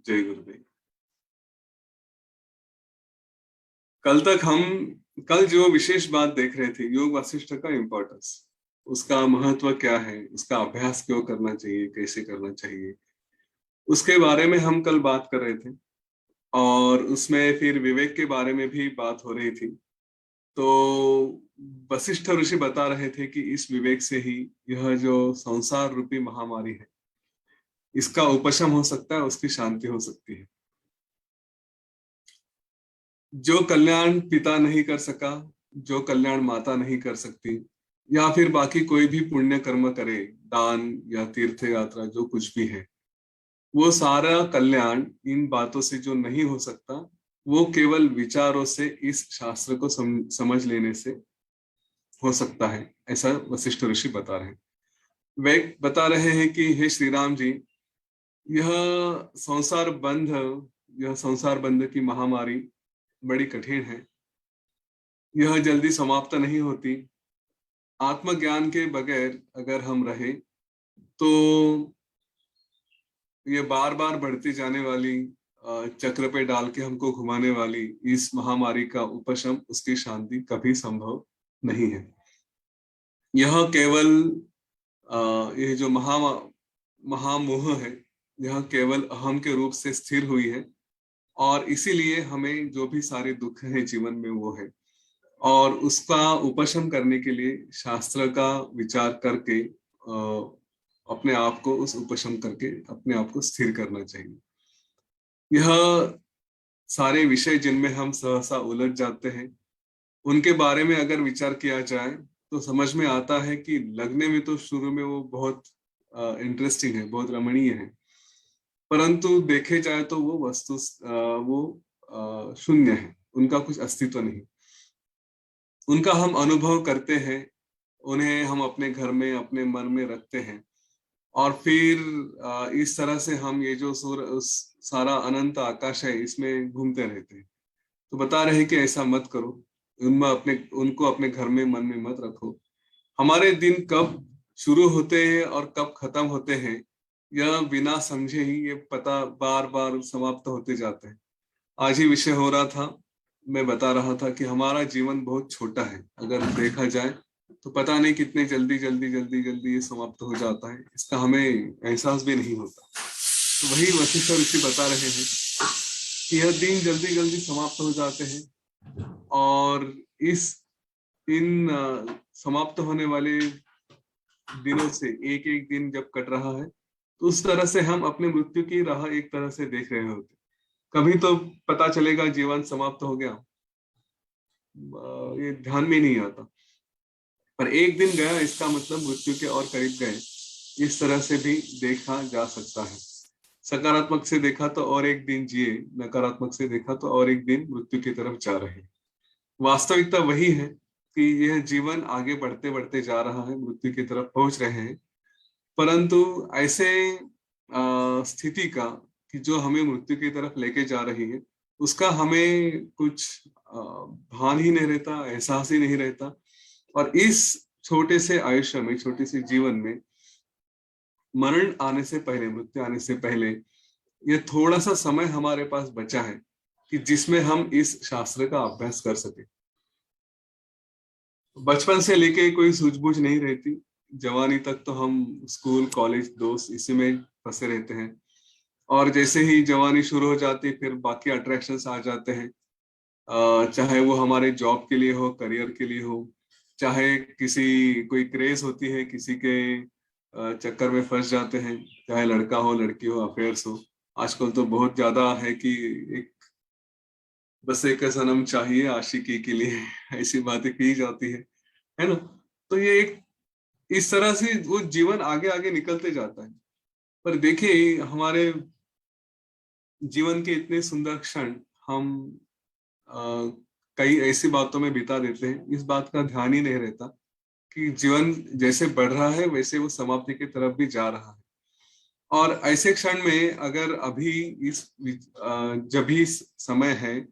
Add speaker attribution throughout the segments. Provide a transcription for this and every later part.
Speaker 1: जय गुरुदेव। कल जो विशेष बात देख रहे थे, योग वासिष्ठ का इम्पोर्टेंस, उसका महत्व क्या है, उसका अभ्यास क्यों करना चाहिए, कैसे करना चाहिए, उसके बारे में हम कल बात कर रहे थे। और उसमें फिर विवेक के बारे में भी बात हो रही थी। तो वशिष्ठ ऋषि बता रहे थे कि इस विवेक से ही यह जो संसार रूपी महामारी है, इसका उपशम हो सकता है, उसकी शांति हो सकती है। जो कल्याण पिता नहीं कर सका, जो कल्याण माता नहीं कर सकती, या फिर बाकी कोई भी पुण्य कर्म करे, दान या तीर्थ यात्रा, जो कुछ भी है, वो सारा कल्याण इन बातों से जो नहीं हो सकता, वो केवल विचारों से इस शास्त्र को समझ लेने से हो सकता है। ऐसा वशिष्ठ ऋषि बता रहे हैं। वे बता रहे हैं कि हे श्री राम जी, यह संसार बंध यह संसार बंध की महामारी बड़ी कठिन है। यह जल्दी समाप्त नहीं होती। आत्मज्ञान के बगैर अगर हम रहे तो ये बार बार बढ़ती जाने वाली, चक्र पे डाल के हमको घुमाने वाली इस महामारी का उपशम, उसकी शांति कभी संभव नहीं है। यह केवल ये जो महामोह है, यह केवल अहम के रूप से स्थिर हुई है, और इसीलिए हमें जो भी सारे दुख है जीवन में वो है। और उसका उपशम करने के लिए शास्त्र का विचार करके अपने आप को उस उपशम करके अपने आप को स्थिर करना चाहिए। यह सारे विषय जिनमें हम सहसा उलझ जाते हैं, उनके बारे में अगर विचार किया जाए तो समझ में आता है कि लगने में तो शुरू में वो बहुत इंटरेस्टिंग है, बहुत रमणीय है, परंतु देखे जाए तो वो वस्तु शून्य है, उनका कुछ अस्तित्व नहीं। उनका हम अनुभव करते हैं, उन्हें हम अपने घर में, अपने मन में रखते हैं, और फिर इस तरह से हम ये जो सारा अनंत आकाश है, इसमें घूमते रहते हैं। तो बता रहे हैं कि ऐसा मत करो, उनको अपने घर में, मन में मत रखो। हमारे दिन कब शुरू होते हैं और कब खत्म होते हैं, यह बिना समझे ही ये पता बार बार समाप्त होते जाते हैं। आज ही विषय हो रहा था, मैं बता रहा था कि हमारा जीवन बहुत छोटा है, अगर देखा जाए तो पता नहीं कितने जल्दी जल्दी जल्दी जल्दी ये समाप्त हो जाता है, इसका हमें एहसास भी नहीं होता। तो वही वशिष्ठ ऋषि बता रहे हैं कि यह दिन जल्दी जल्दी समाप्त हो जाते हैं, और इन समाप्त होने वाले दिनों से एक एक दिन जब कट रहा है, तो उस तरह से हम अपने मृत्यु की राह एक तरह से देख रहे होते। कभी तो पता चलेगा जीवन समाप्त हो गया, ये ध्यान में नहीं आता, पर एक दिन गया इसका मतलब मृत्यु के और करीब गए। इस तरह से भी देखा जा सकता है। सकारात्मक से देखा तो और एक दिन जिए, नकारात्मक से देखा तो और एक दिन मृत्यु की तरफ जा रहे। वास्तविकता वही है कि यह जीवन आगे बढ़ते बढ़ते जा रहा है, मृत्यु की तरफ पहुंच रहे हैं, परंतु ऐसे स्थिति का कि जो हमें मृत्यु की तरफ लेके जा रही है, उसका हमें कुछ भान ही नहीं रहता, एहसास ही नहीं रहता। और इस छोटे से आयुष्य में, छोटे से जीवन में, मरण आने से पहले, मृत्यु आने से पहले, ये थोड़ा सा समय हमारे पास बचा है कि जिसमें हम इस शास्त्र का अभ्यास कर सके। बचपन से लेके कोई सूझबूझ नहीं रहती, जवानी तक तो हम स्कूल, कॉलेज, दोस्त, इसी में फंसे रहते हैं। और जैसे ही जवानी शुरू हो जाती, फिर बाकी अट्रैक्शंस आ जाते हैं, चाहे वो हमारे जॉब के लिए हो, करियर के लिए हो, चाहे कोई क्रेज होती है, किसी के चक्कर में फंस जाते हैं, चाहे लड़का हो, लड़की हो, अफेयर्स हो। आजकल तो बहुत ज्यादा है कि एक बस एक सनम चाहिए आशिकी के लिए, ऐसी बातें की जाती है ना। तो ये एक इस तरह से वो जीवन आगे आगे निकलते जाता है। पर देखिए, हमारे जीवन के इतने सुंदर क्षण हम अ, कई ऐसी बातों में बिता देते हैं, इस बात का ध्यान ही नहीं रहता कि जीवन जैसे बढ़ रहा है वैसे वो समाप्ति की तरफ भी जा रहा है। और ऐसे क्षण में अगर अभी जब भी समय है,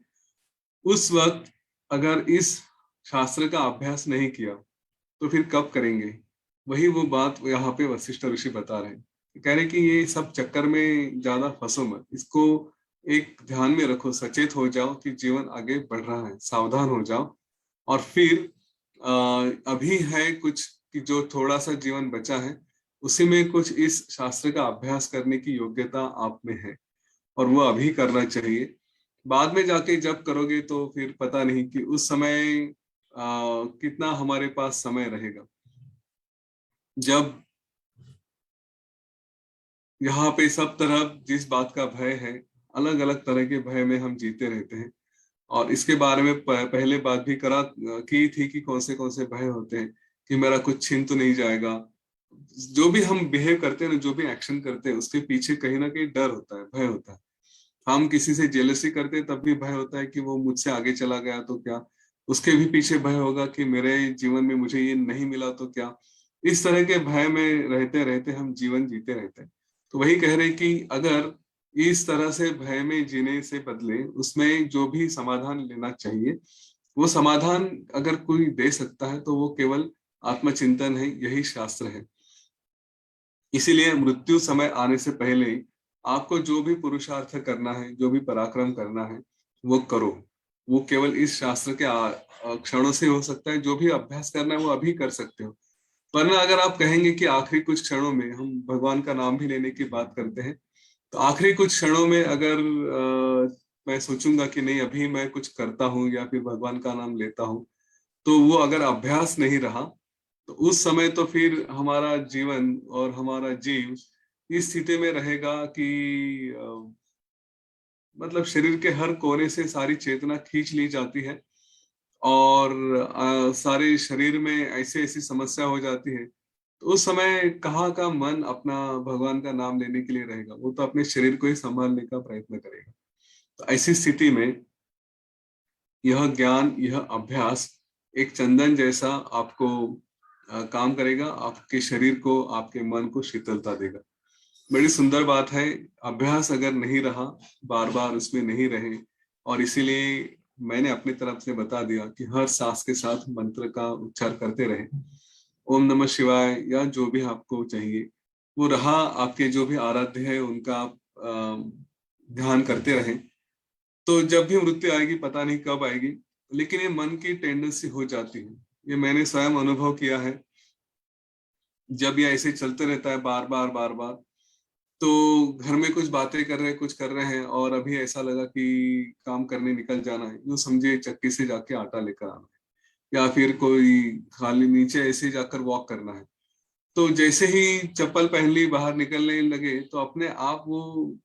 Speaker 1: उस वक्त अगर इस शास्त्र का अभ्यास नहीं किया तो फिर कब करेंगे। वही वो बात यहाँ पे वशिष्ठ ऋषि बता रहे हैं कह रहे कि ये सब चक्कर में ज्यादा फंसो मत, इसको एक ध्यान में रखो, सचेत हो जाओ कि जीवन आगे बढ़ रहा है, सावधान हो जाओ। और फिर अभी है कुछ कि जो थोड़ा सा जीवन बचा है, उसी में कुछ इस शास्त्र का अभ्यास करने की योग्यता आप में है, और वो अभी करना चाहिए। बाद में जाके जब करोगे तो फिर पता नहीं कि उस समय कितना हमारे पास समय रहेगा। जब यहाँ पे सब तरफ जिस बात का भय है, अलग अलग तरह के भय में हम जीते रहते हैं। और इसके बारे में पहले बात भी की थी कि कौन से भय होते हैं, कि मेरा कुछ छिन तो नहीं जाएगा। जो भी हम बिहेव करते हैं ना, जो भी एक्शन करते हैं, उसके पीछे कहीं ना कहीं डर होता है, भय होता है। हम किसी से जेलसी करते हैं तब भी भय होता है कि वो मुझसे आगे चला गया तो क्या, उसके भी पीछे भय होगा कि मेरे जीवन में मुझे ये नहीं मिला तो क्या। इस तरह के भय में रहते रहते हम जीवन जीते रहते हैं। तो वही कह रहे कि अगर इस तरह से भय में जीने से बदले उसमें जो भी समाधान लेना चाहिए, वो समाधान अगर कोई दे सकता है तो वो केवल आत्मचिंतन है, यही शास्त्र है। इसीलिए मृत्यु समय आने से पहले ही आपको जो भी पुरुषार्थ करना है, जो भी पराक्रम करना है, वो करो। वो केवल इस शास्त्र के क्षणों से हो सकता है। जो भी अभ्यास करना है वो अभी कर सकते हो। वरना अगर आप कहेंगे कि आखिरी कुछ क्षणों में, हम भगवान का नाम भी लेने की बात करते हैं, तो आखिरी कुछ क्षणों में अगर मैं सोचूंगा कि नहीं अभी मैं कुछ करता हूँ या फिर भगवान का नाम लेता हूँ, तो वो अगर अभ्यास नहीं रहा, तो उस समय तो फिर हमारा जीवन और हमारा जीव इस स्थिति में रहेगा कि मतलब शरीर के हर कोने से सारी चेतना खींच ली जाती है, और सारे शरीर में ऐसे ऐसी समस्या हो जाती है। तो उस समय कहाँ का मन अपना भगवान का नाम लेने के लिए रहेगा, वो तो अपने शरीर को ही संभालने का प्रयत्न करेगा। तो ऐसी स्थिति में यह ज्ञान, यह अभ्यास एक चंदन जैसा आपको काम करेगा, आपके शरीर को, आपके मन को शीतलता देगा। बड़ी सुंदर बात है। अभ्यास अगर नहीं रहा, बार बार उसमें नहीं रहे, और इसीलिए मैंने अपनी तरफ से बता दिया कि हर सांस के साथ मंत्र का उच्चार करते रहे, ओम नमः शिवाय या जो भी आपको चाहिए वो रहा, आपके जो भी आराध्य है उनका आप ध्यान करते रहें। तो जब भी मृत्यु आएगी, पता नहीं कब आएगी, लेकिन ये मन की टेंडेंसी हो जाती है। ये मैंने स्वयं अनुभव किया है। जब ये ऐसे चलते रहता है बार बार बार बार, तो घर में कुछ बातें कर रहे हैं, कुछ कर रहे हैं, और अभी ऐसा लगा कि काम करने निकल जाना है, यूं समझे चक्की से जाके आटा लेकर आना है, या फिर कोई खाली नीचे ऐसे जाकर वॉक करना है। तो जैसे ही चप्पल पहन ली, बाहर निकलने लगे, तो अपने आप वो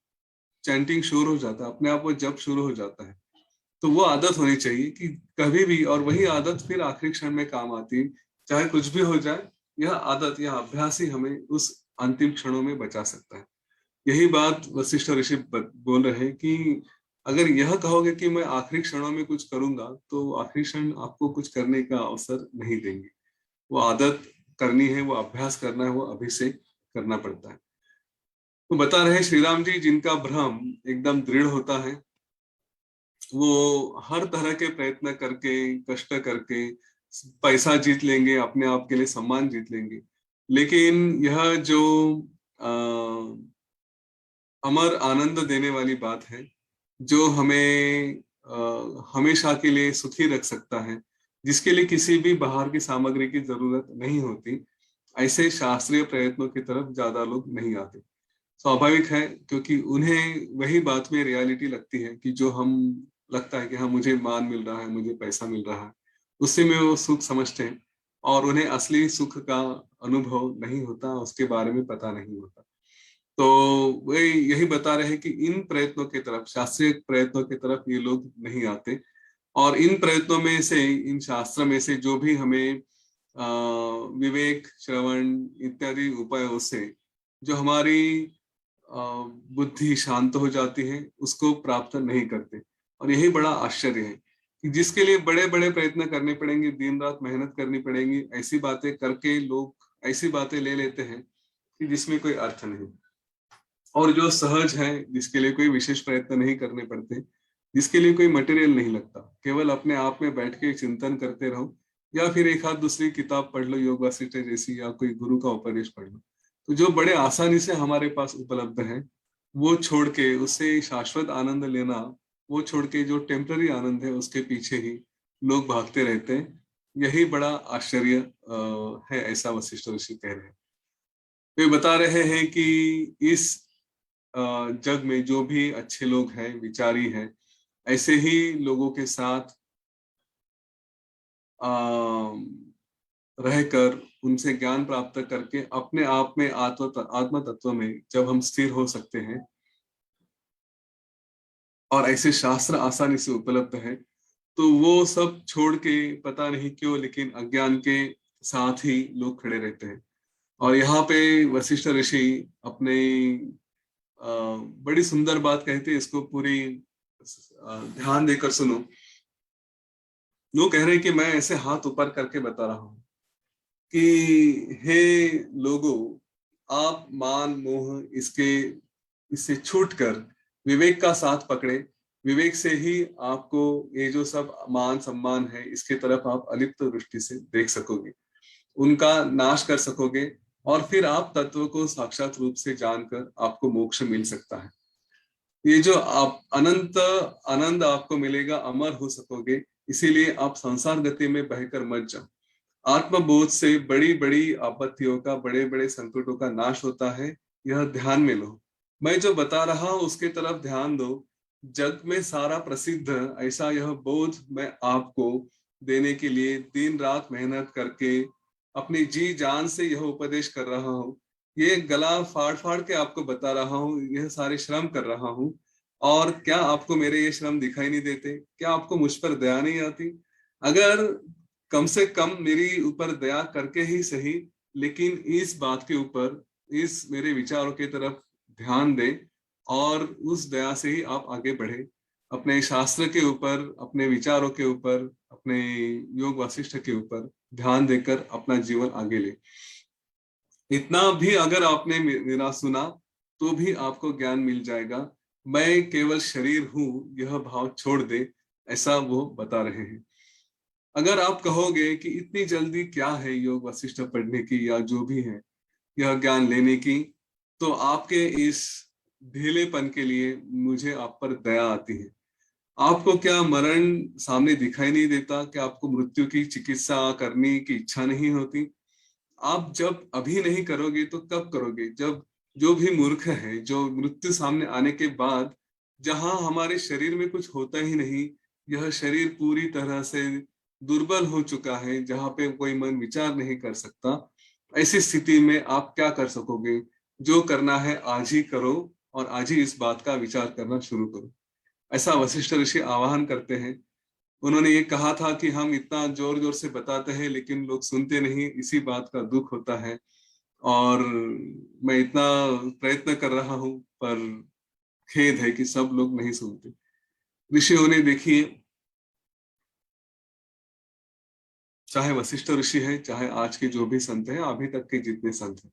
Speaker 1: चैंटिंग शुरू हो जाता है, अपने आप वो जप शुरू हो जाता है। तो वो आदत होनी चाहिए कि कभी भी, और वही आदत फिर आखिरी क्षण में काम आती है, चाहे कुछ भी हो जाए। यह आदत, यह अभ्यास ही हमें उस अंतिम क्षणों में बचा सकता है। यही बात वशिष्ठ ऋषि बोल रहे हैं कि अगर यह कहोगे कि मैं आखिरी क्षणों में कुछ करूंगा, तो आखिरी क्षण आपको कुछ करने का अवसर नहीं देंगे। वो आदत करनी है, वो अभ्यास करना है, वो अभी से करना पड़ता है। तो बता रहे श्री राम जी, जिनका भ्रम एकदम दृढ़ होता है, वो हर तरह के प्रयत्न करके, कष्ट करके पैसा जीत लेंगे, अपने आप के लिए सम्मान जीत लेंगे। लेकिन यह जो अमर आनंद देने वाली बात है, जो हमें हमेशा के लिए सुखी रख सकता है, जिसके लिए किसी भी बाहर की सामग्री की जरूरत नहीं होती, ऐसे शास्त्रीय प्रयत्नों की तरफ ज्यादा लोग नहीं आते। स्वाभाविक है, क्योंकि उन्हें वही बात में रियलिटी लगती है कि जो हम, लगता है कि हाँ मुझे मान मिल रहा है, मुझे पैसा मिल रहा है, उसी में वो सुख समझते हैं, और उन्हें असली सुख का अनुभव नहीं होता, उसके बारे में पता नहीं होता। तो वे यही बता रहे हैं कि इन प्रयत्नों की तरफ, शास्त्रीय प्रयत्नों की तरफ ये लोग नहीं आते। और इन प्रयत्नों में से, इन शास्त्र में से जो भी हमें विवेक, श्रवण इत्यादि उपायों से जो हमारी बुद्धि शांत हो जाती है, उसको प्राप्त नहीं करते। और यही बड़ा आश्चर्य है कि जिसके लिए बड़े बड़े प्रयत्न करने पड़ेंगे, दिन रात मेहनत करनी पड़ेगी, ऐसी बातें करके लोग ऐसी बातें ले लेते हैं कि जिसमें कोई अर्थ नहीं। और जो सहज है, जिसके लिए कोई विशेष प्रयत्न नहीं करने पड़ते, जिसके लिए कोई मटेरियल नहीं लगता, केवल अपने आप में बैठ के चिंतन करते रहो, या फिर एक आध दूसरी किताब पढ़ लो, योग वासिष्ठ जैसी, या कोई गुरु का उपदेश पढ़ लो, तो जो बड़े आसानी से हमारे पास उपलब्ध है वो छोड़ के उससे शाश्वत आनंद लेना, वो छोड़ के जो टेम्पररी आनंद है उसके पीछे ही लोग भागते रहते हैं। यही बड़ा आश्चर्य है, ऐसा वशिष्ठ ऋषि कह रहे हैं। वे बता रहे हैं कि इस जग में जो भी अच्छे लोग हैं, विचारी हैं, ऐसे ही लोगों के साथ रहकर उनसे ज्ञान प्राप्त करके अपने आप में आत्म तत्व में जब हम स्थिर हो सकते हैं, और ऐसे शास्त्र आसानी से उपलब्ध है, तो वो सब छोड़ के पता नहीं क्यों लेकिन अज्ञान के साथ ही लोग खड़े रहते हैं। और यहाँ पे वशिष्ठ ऋषि अपने बड़ी सुंदर बात कहते हैं, इसको पूरी ध्यान देकर सुनो। वो कह रहे हैं कि मैं ऐसे हाथ ऊपर करके बता रहा हूँ कि हे लोगों, आप मान मोह इससे छूटकर विवेक का साथ पकड़े। विवेक से ही आपको ये जो सब मान सम्मान है इसके तरफ आप अलिप्त दृष्टि से देख सकोगे, उनका नाश कर सकोगे, और फिर आप तत्व को साक्षात रूप से जानकर आपको मोक्ष मिल सकता है। ये जो आप अनंत आनंद आपको मिलेगा, अमर हो सकोगे। इसीलिए आप संसार गति में बहकर मत जाओ। आत्मबोध से बड़ी बड़ी आपत्तियों का, बड़े बड़े संकटों का नाश होता है, यह ध्यान में लो। मैं जो बता रहा हूं उसके तरफ ध्यान दो। जग में सारा प्रसिद्ध ऐसा यह बोध मैं आपको देने के लिए दिन रात मेहनत करके अपनी जी जान से यह उपदेश कर रहा हूँ। ये गला फाड़ फाड़ के आपको बता रहा हूँ, यह सारे श्रम कर रहा हूँ। और क्या आपको मेरे ये श्रम दिखाई नहीं देते? क्या आपको मुझ पर दया नहीं आती? अगर कम से कम मेरी ऊपर दया करके ही सही, लेकिन इस बात के ऊपर, इस मेरे विचारों की तरफ ध्यान दे, और उस दया से ही आप आगे बढ़े, अपने शास्त्र के ऊपर, अपने विचारों के ऊपर, अपने योग वासिष्ठ के ऊपर ध्यान देकर अपना जीवन आगे ले। इतना भी अगर आपने मेरा सुना तो भी आपको ज्ञान मिल जाएगा। मैं केवल शरीर हूं, यह भाव छोड़ दे, ऐसा वो बता रहे हैं। अगर आप कहोगे कि इतनी जल्दी क्या है योग वशिष्ठ पढ़ने की या जो भी है यह ज्ञान लेने की, तो आपके इस ढीलेपन के लिए मुझे आप पर दया आती है। आपको क्या मरण सामने दिखाई नहीं देता? क्या आपको मृत्यु की चिकित्सा करने की इच्छा नहीं होती? आप जब अभी नहीं करोगे तो कब करोगे? जब जो भी मूर्ख है, जो मृत्यु सामने आने के बाद, जहां हमारे शरीर में कुछ होता ही नहीं, यह शरीर पूरी तरह से दुर्बल हो चुका है, जहां पे कोई मन विचार नहीं कर सकता, ऐसी स्थिति में आप क्या कर सकोगे? जो करना है आज ही करो, और आज ही इस बात का विचार करना शुरू करो, ऐसा वशिष्ठ ऋषि आह्वान करते हैं। उन्होंने ये कहा था कि हम इतना जोर जोर से बताते हैं लेकिन लोग सुनते नहीं, इसी बात का दुख होता है। और मैं इतना प्रयत्न कर रहा हूं, पर खेद है कि सब लोग नहीं सुनते। ऋषियों ने देखिए, चाहे वशिष्ठ ऋषि है, चाहे आज के जो भी संत हैं, अभी तक के जितने संत हैं,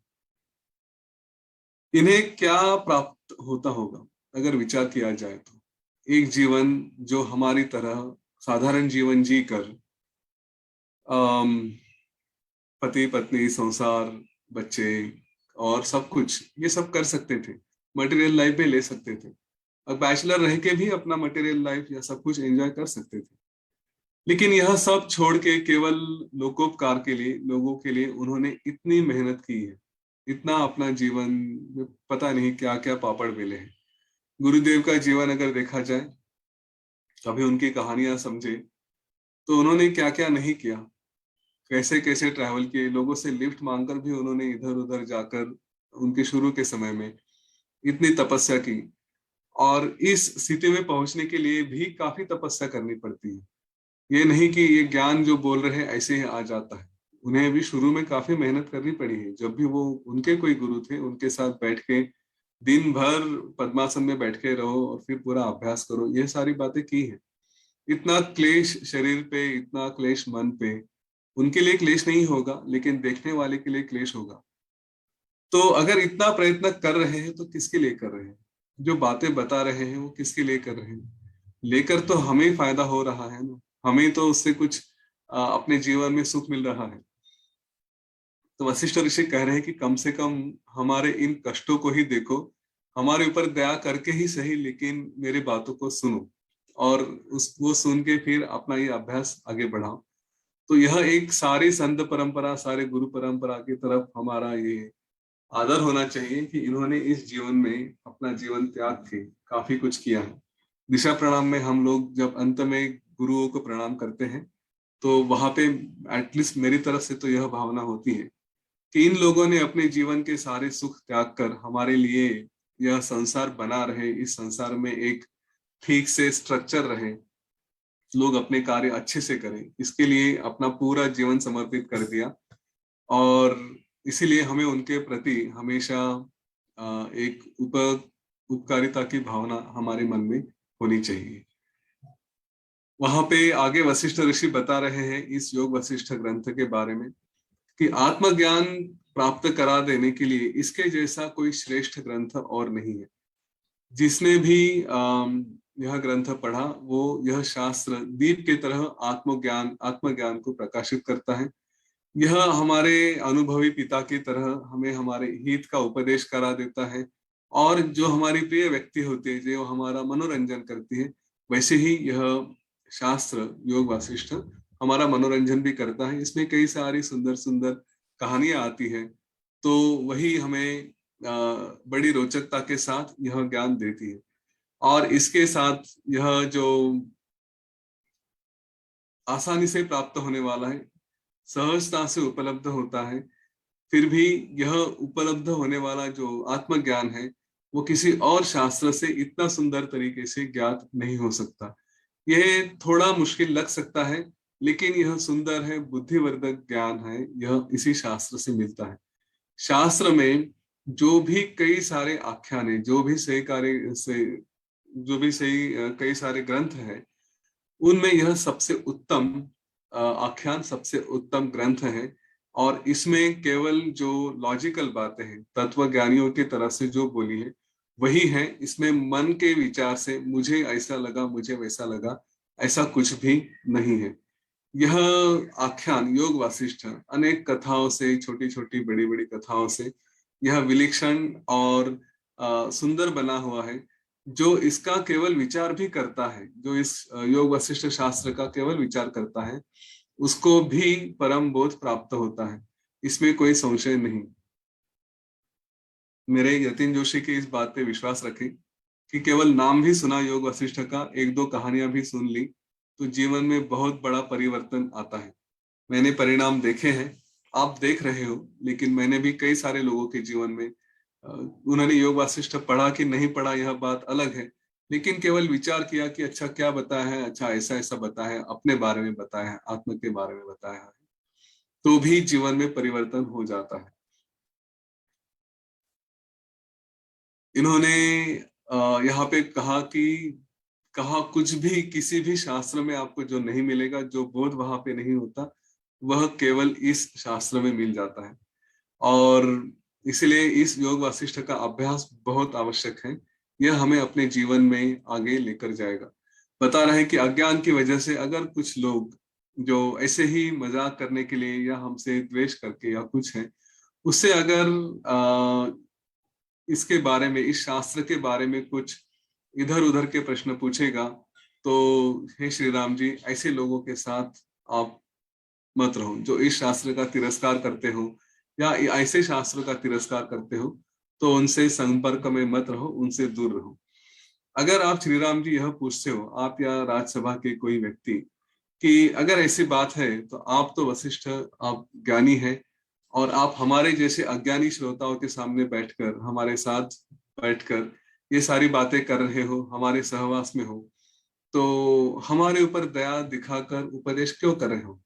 Speaker 1: इन्हें क्या प्राप्त होता होगा अगर विचार किया जाए तो? एक जीवन जो हमारी तरह साधारण जीवन जी कर पति पत्नी संसार बच्चे और सब कुछ ये सब कर सकते थे, मटेरियल लाइफ भी ले सकते थे, और बैचलर रह के भी अपना मटेरियल लाइफ या सब कुछ एंजॉय कर सकते थे। लेकिन यह सब छोड़ के केवल लोकोपकार के लिए, लोगों के लिए उन्होंने इतनी मेहनत की है, इतना अपना जीवन में पता नहीं क्या क्या पापड़ बेले हैं। गुरुदेव का जीवन अगर देखा जाए, कभी उनकी कहानियां समझे, तो उन्होंने क्या क्या नहीं किया, कैसे कैसे ट्रैवल किए, लोगों से लिफ्ट मांगकर भी उन्होंने इधर उधर जाकर उनके शुरू के समय में इतनी तपस्या की। और इस स्थिति में पहुंचने के लिए भी काफी तपस्या करनी पड़ती है। ये नहीं कि ये ज्ञान जो बोल रहे हैं ऐसे ही आ जाता है, उन्हें भी शुरू में काफी मेहनत करनी पड़ी है। जब भी वो उनके कोई गुरु थे, उनके साथ बैठ के दिन भर पद्मासन में बैठ के रहो और फिर पूरा अभ्यास करो, ये सारी बातें की है। इतना क्लेश शरीर पे, इतना क्लेश मन पे, उनके लिए क्लेश नहीं होगा लेकिन देखने वाले के लिए क्लेश होगा। तो अगर इतना प्रयत्न कर रहे हैं तो किसके लिए कर रहे हैं? जो बातें बता रहे हैं वो किसके लिए कर रहे हैं? लेकर तो हमें फायदा हो रहा है ना, हमें तो उससे कुछ अपने जीवन में सुख मिल रहा है। तो वशिष्ठ ऋषि कह रहे हैं कि कम से कम हमारे इन कष्टों को ही देखो, हमारे ऊपर दया करके ही सही, लेकिन मेरी बातों को सुनो और उस वो सुन के फिर अपना ये अभ्यास आगे बढ़ाओ। तो यह एक सारी संत परंपरा, सारे गुरु परंपरा की तरफ हमारा ये आदर होना चाहिए कि इन्होंने इस जीवन में अपना जीवन त्याग के काफी कुछ किया है। दिशा प्रणाम में हम लोग जब अंत में गुरुओं को प्रणाम करते हैं तो वहां पे एटलीस्ट मेरी तरफ से तो यह भावना होती है कि इन लोगों ने अपने जीवन के सारे सुख त्याग कर हमारे लिए यह संसार बना रहे, इस संसार में एक ठीक से स्ट्रक्चर रहे, लोग अपने कार्य अच्छे से करें, इसके लिए अपना पूरा जीवन समर्पित कर दिया। और इसीलिए हमें उनके प्रति हमेशा एक उपकारिता की भावना हमारे मन में होनी चाहिए। वहां पे आगे वशिष्ठ ऋषि बता रहे हैं इस योग वशिष्ठ ग्रंथ के बारे में कि आत्मज्ञान प्राप्त करा देने के लिए इसके जैसा कोई श्रेष्ठ ग्रंथ और नहीं है। जिसने भी यह ग्रंथ पढ़ा वो यह शास्त्र दीप की तरह आत्मज्ञान को प्रकाशित करता है। यह हमारे अनुभवी पिता की तरह हमें हमारे हित का उपदेश करा देता है, और जो हमारी प्रिय व्यक्ति होती है, जो हमारा मनोरंजन करती है, वैसे ही यह शास्त्र योग वासिष्ठ हमारा मनोरंजन भी करता है। इसमें कई सारी सुंदर सुंदर कहानियां आती है, तो वही हमें बड़ी रोचकता के साथ यह ज्ञान देती है। और इसके साथ यह जो आसानी से प्राप्त होने वाला है, सहजता से उपलब्ध होता है, फिर भी यह उपलब्ध होने वाला जो आत्मज्ञान है वो किसी और शास्त्र से इतना सुंदर तरीके से ज्ञात नहीं हो सकता। यह थोड़ा मुश्किल लग सकता है, लेकिन यह सुंदर है, बुद्धिवर्धक ज्ञान है, यह इसी शास्त्र से मिलता है। शास्त्र में जो भी कई सारे आख्यान है, जो भी सही कई सारे ग्रंथ है, उनमें यह सबसे उत्तम आख्यान, सबसे उत्तम ग्रंथ है। और इसमें केवल जो लॉजिकल बातें हैं, तत्वज्ञानियों की तरफ से जो बोली है वही है। इसमें मन के विचार से मुझे ऐसा लगा, मुझे वैसा लगा, ऐसा कुछ भी नहीं है। यह आख्यान योग वासिष्ठ अनेक कथाओं से, छोटी छोटी बड़ी बड़ी कथाओं से यह विलक्षण और सुंदर बना हुआ है। जो इसका केवल विचार भी करता है, जो इस योग वशिष्ठ शास्त्र का केवल विचार करता है, उसको भी परम बोध प्राप्त होता है, इसमें कोई संशय नहीं। मेरे यतीन जोशी की इस बात पे विश्वास रखें कि केवल नाम भी सुना योग वशिष्ठ का, एक दो कहानियां भी सुन ली, तो जीवन में बहुत बड़ा परिवर्तन आता है। मैंने परिणाम देखे हैं, आप देख रहे हो, लेकिन मैंने भी कई सारे लोगों के जीवन में उन्होंने योग वासिष्ठ पढ़ा कि नहीं पढ़ा यह बात अलग है, लेकिन केवल विचार किया कि अच्छा क्या बताया है, अच्छा ऐसा ऐसा बताया है, अपने बारे में बताया है, आत्मा के बारे में बताया है, तो भी जीवन में परिवर्तन हो जाता है। इन्होंने यहाँ पे कहा कुछ भी किसी भी शास्त्र में आपको जो नहीं मिलेगा, जो बोध वहां पे नहीं होता, वह केवल इस शास्त्र में मिल जाता है। और इसलिए इस योग वासिष्ठ का अभ्यास बहुत आवश्यक है। यह हमें अपने जीवन में आगे लेकर जाएगा। बता रहे हैं कि अज्ञान की वजह से अगर कुछ लोग जो ऐसे ही मजाक करने के लिए या हमसे द्वेष करके या कुछ है, उससे अगर इसके बारे में, इस शास्त्र के बारे में कुछ इधर उधर के प्रश्न पूछेगा, तो हे श्री राम जी, ऐसे लोगों के साथ आप मत रहो जो इस शास्त्र का तिरस्कार करते हो या ऐसे शास्त्र का तिरस्कार करते हो, तो उनसे संपर्क में मत रहो, उनसे दूर रहो। अगर आप श्री राम जी यह पूछते हो, आप या राज्यसभा के कोई व्यक्ति, कि अगर ऐसी बात है तो आप तो वशिष्ठ, आप ज्ञानी हैं, और आप हमारे जैसे अज्ञानी श्रोताओं के सामने बैठकर, हमारे साथ बैठकर ये सारी बातें कर रहे हो, हमारे सहवास में हो, तो हमारे ऊपर दया दिखाकर उपदेश क्यों कर रहे हो?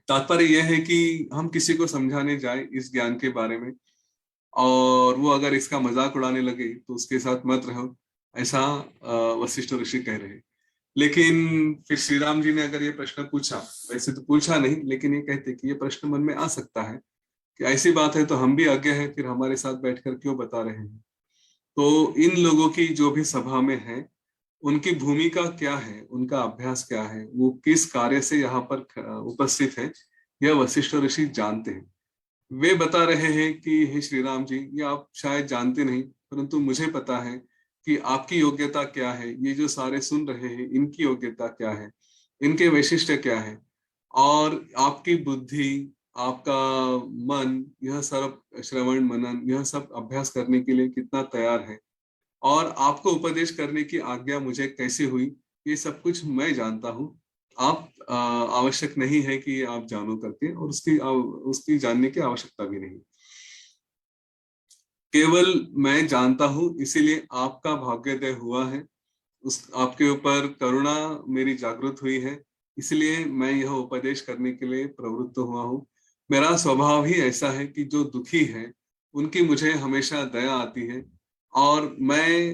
Speaker 1: तात्पर्य यह है कि हम किसी को समझाने जाए इस ज्ञान के बारे में, और वो अगर इसका मजाक उड़ाने लगे तो उसके साथ मत रहो, ऐसा वशिष्ठ ऋषि कह रहे हैं। लेकिन फिर श्री राम जी ने अगर ये प्रश्न पूछा, वैसे तो पूछा नहीं, लेकिन ये कहते कि ये प्रश्न मन में आ सकता है कि ऐसी बात है तो हम भी आज्ञा है, फिर हमारे साथ बैठकर क्यों बता रहे हैं? तो इन लोगों की जो भी सभा में है, उनकी भूमिका क्या है, उनका अभ्यास क्या है, वो किस कार्य से यहाँ पर उपस्थित है, यह वशिष्ठ ऋषि जानते हैं। वे बता रहे हैं कि हे श्री राम जी, ये आप शायद जानते नहीं, परंतु मुझे पता है कि आपकी योग्यता क्या है, ये जो सारे सुन रहे हैं इनकी योग्यता क्या है, इनके वैशिष्ट्य क्या है, और आपकी बुद्धि, आपका मन, यह सब श्रवण मनन, यह सब अभ्यास करने के लिए कितना तैयार है, और आपको उपदेश करने की आज्ञा मुझे कैसे हुई, ये सब कुछ मैं जानता हूँ। आप आवश्यक नहीं है कि आप जानो करके, और उसकी जानने की आवश्यकता भी नहीं। केवल मैं जानता हूँ, इसीलिए आपका भाग्योदय हुआ है, उस आपके ऊपर करुणा मेरी जागृत हुई है, इसलिए मैं यह उपदेश करने के लिए प्रवृत्त हुआ हूँ। मेरा स्वभाव ही ऐसा है कि जो दुखी है उनकी मुझे हमेशा दया आती है, और मैं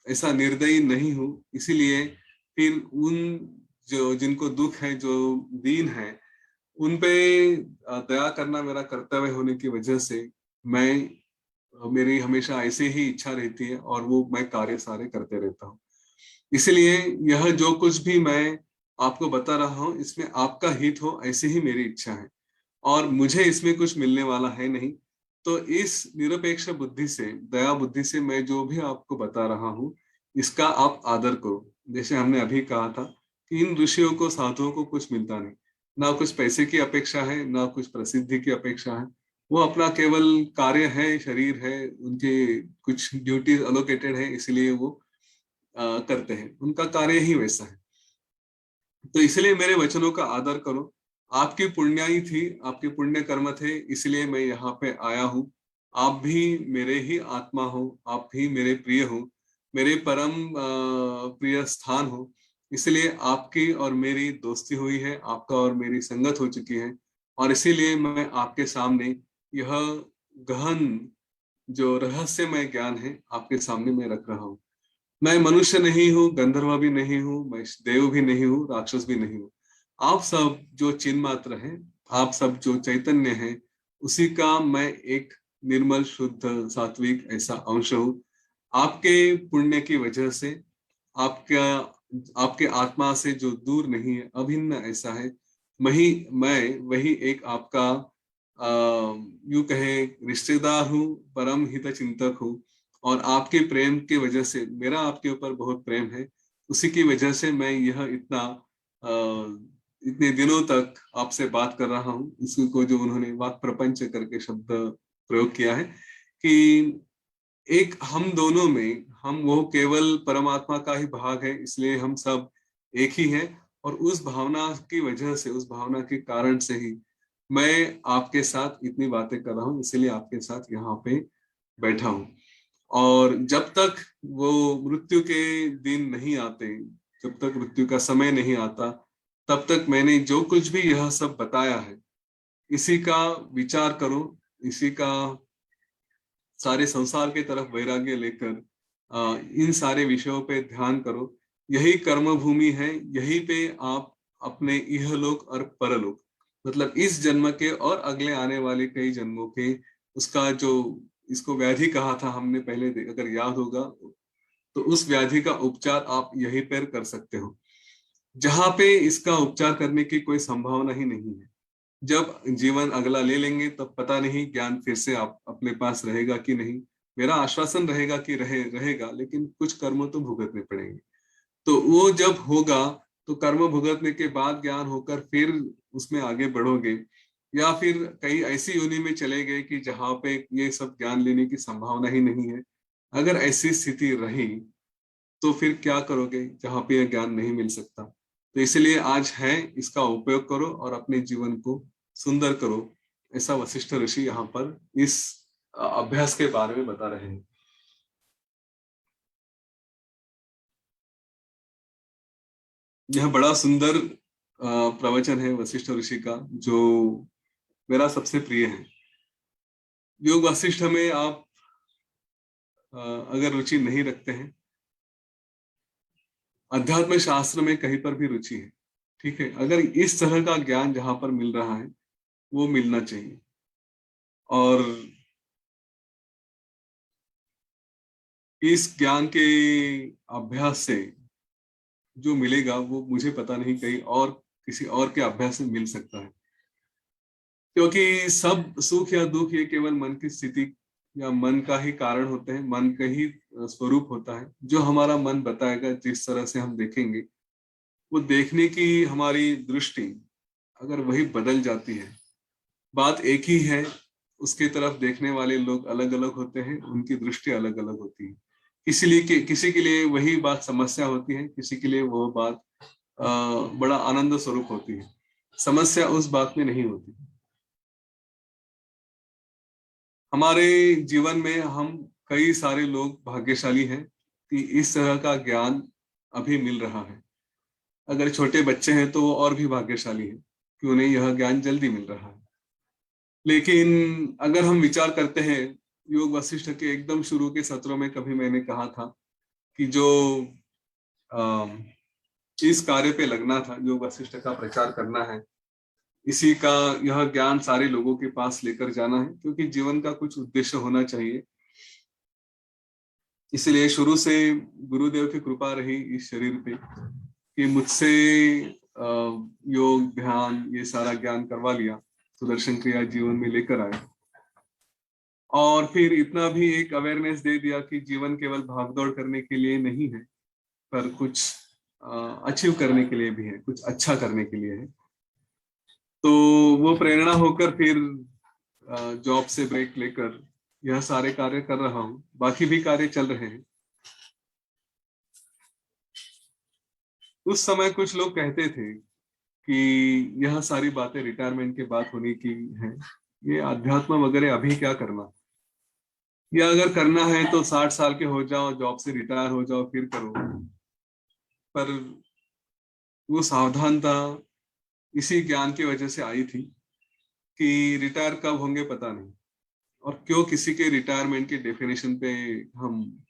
Speaker 1: ऐसा निर्दयी नहीं हूँ, इसीलिए फिर उन जो जिनको दुख है, जो दीन है, उन पे दया करना मेरा कर्तव्य होने की वजह से मैं मेरी हमेशा ऐसे ही इच्छा रहती है, और वो मैं कार्य सारे करते रहता हूँ। इसलिए यह जो कुछ भी मैं आपको बता रहा हूँ, इसमें आपका हित हो ऐसी ही मेरी इच्छा है, और मुझे इसमें कुछ मिलने वाला है नहीं। तो इस निरपेक्ष बुद्धि से, दया बुद्धि से मैं जो भी आपको बता रहा हूँ, इसका आप आदर करो। जैसे हमने अभी कहा था कि इन ऋषियों को, साधुओं को कुछ मिलता नहीं, ना कुछ पैसे की अपेक्षा है, ना कुछ प्रसिद्धि की अपेक्षा है। वो अपना केवल कार्य है, शरीर है, उनके कुछ ड्यूटीज अलोकेटेड है, इसलिए वो करते हैं, उनका कार्य ही वैसा है। तो इसलिए मेरे वचनों का आदर करो। आपकी पुण्याई थी, आपके पुण्य कर्म थे, इसलिए मैं यहाँ पे आया हूँ। आप भी मेरे ही आत्मा हो, आप भी मेरे प्रिय हो, मेरे परम प्रिय स्थान हो, इसलिए आपकी और मेरी दोस्ती हुई है, आपका और मेरी संगत हो चुकी है, और इसीलिए मैं आपके सामने यह गहन जो रहस्यमय ज्ञान है आपके सामने मैं रख रहा हूँ। मैं मनुष्य नहीं हूँ, गंधर्व भी नहीं हूँ, मैं देव भी नहीं हूँ, राक्षस भी नहीं हूँ। आप सब जो चिन्ह मात्र हैं, आप सब जो चैतन्य हैं, उसी का मैं एक निर्मल शुद्ध सात्विक ऐसा अंश हूँ। आपके पुण्य की वजह से, आपका आपके आत्मा से जो दूर नहीं है, अभिन्न ऐसा है, मैं वही एक आपका यूं कहे रिश्तेदार हूँ, परम हित चिंतक हूँ। और आपके प्रेम की वजह से, मेरा आपके ऊपर बहुत प्रेम है, उसी की वजह से मैं यह इतना इतने दिनों तक आपसे बात कर रहा हूँ। इसको जो उन्होंने वाक प्रपंच करके शब्द प्रयोग किया है कि एक हम दोनों में, हम वो केवल परमात्मा का ही भाग है, इसलिए हम सब एक ही हैं। और उस भावना की वजह से, उस भावना के कारण से ही मैं आपके साथ इतनी बातें कर रहा हूँ, इसीलिए आपके साथ यहाँ पे बैठा हूँ। और जब तक वो मृत्यु के दिन नहीं आते, जब तक मृत्यु का समय नहीं आता, तब तक मैंने जो कुछ भी यह सब बताया है, इसी का विचार करो, इसी का सारे संसार के तरफ वैराग्य लेकर इन सारे विषयों पे ध्यान करो। यही कर्म भूमि है, यही पे आप अपने इहलोक और परलोक, मतलब इस जन्म के और अगले आने वाले कई जन्मों के, उसका जो, इसको व्याधि कहा था हमने पहले, अगर याद होगा, तो उस व्याधि का उपचार आप यहीं पर कर सकते हो, जहां पे इसका उपचार करने की कोई संभावना ही नहीं है। जब जीवन अगला ले लेंगे तब पता नहीं ज्ञान फिर से आप अपने पास रहेगा कि नहीं। मेरा आश्वासन रहेगा कि रहेगा, लेकिन कुछ कर्म तो भुगतने पड़ेंगे। तो वो जब होगा, तो कर्म भुगतने के बाद ज्ञान होकर फिर उसमें आगे बढ़ोगे, या फिर कहीं ऐसी योनि में चले गए कि जहां पे ये सब ज्ञान लेने की संभावना ही नहीं है। अगर ऐसी स्थिति रही तो फिर क्या करोगे जहां पे यह ज्ञान नहीं मिल सकता। तो इसलिए आज है, इसका उपयोग करो और अपने जीवन को सुंदर करो। ऐसा वशिष्ठ ऋषि यहाँ पर इस अभ्यास के बारे में बता रहे हैं। यह बड़ा सुंदर प्रवचन है वशिष्ठ ऋषि का, जो मेरा सबसे प्रिय है। योग वशिष्ठ में आप अगर रुचि नहीं रखते हैं, अध्यात्म शास्त्र में कहीं पर भी रुचि है, ठीक है, अगर इस तरह का ज्ञान जहां पर मिल रहा है, वो मिलना चाहिए। और इस ज्ञान के अभ्यास से जो मिलेगा, वो मुझे पता नहीं कहीं और किसी और के अभ्यास से मिल सकता है। क्योंकि सब सुख या दुख ये केवल मन की स्थिति या मन का ही कारण होते हैं, मन का ही स्वरूप होता है। जो हमारा मन बताएगा, जिस तरह से हम देखेंगे, वो देखने की हमारी दृष्टि अगर वही बदल जाती है, बात एक ही है, उसके तरफ देखने वाले लोग अलग अलग होते हैं, उनकी दृष्टि अलग अलग होती है। किसी के लिए वही बात समस्या होती है, किसी के लिए वो बात बड़ा आनंद स्वरूप होती है। समस्या उस बात में नहीं होती। हमारे जीवन में हम कई सारे लोग भाग्यशाली हैं कि इस तरह का ज्ञान अभी मिल रहा है। अगर छोटे बच्चे हैं तो वो और भी भाग्यशाली हैं कि उन्हें यह ज्ञान जल्दी मिल रहा है। लेकिन अगर हम विचार करते हैं, योग वशिष्ठ के एकदम शुरू के सत्रों में कभी मैंने कहा था कि जो इस कार्य पे लगना था, योग वशिष्ठ का प्रचार करना है, इसी का यह ज्ञान सारे लोगों के पास लेकर जाना है, क्योंकि जीवन का कुछ उद्देश्य होना चाहिए। इसलिए शुरू से गुरुदेव की कृपा रही इस शरीर पे कि मुझसे योग ध्यान ये सारा ज्ञान करवा लिया, सुदर्शन क्रिया जीवन में लेकर आए, और फिर इतना भी एक अवेयरनेस दे दिया कि जीवन केवल भागदौड़ करने के लिए नहीं है, पर कुछ अचीव करने के लिए भी है, कुछ अच्छा करने के लिए है। तो वो प्रेरणा होकर फिर जॉब से ब्रेक लेकर यह सारे कार्य कर रहा हूँ। बाकी भी कार्य चल रहे हैं। उस समय कुछ लोग कहते थे कि यह सारी बातें रिटायरमेंट के बाद होने की है, ये अध्यात्म वगैरह अभी क्या करना, या अगर करना है तो 60 साल के हो जाओ, जॉब से रिटायर हो जाओ, फिर करो। पर वो सावधानता इसी ज्ञान की वजह से आई थी कि रिटायर कब होंगे पता नहीं, और क्यों किसी के रिटायरमेंट के डेफिनेशन पे हम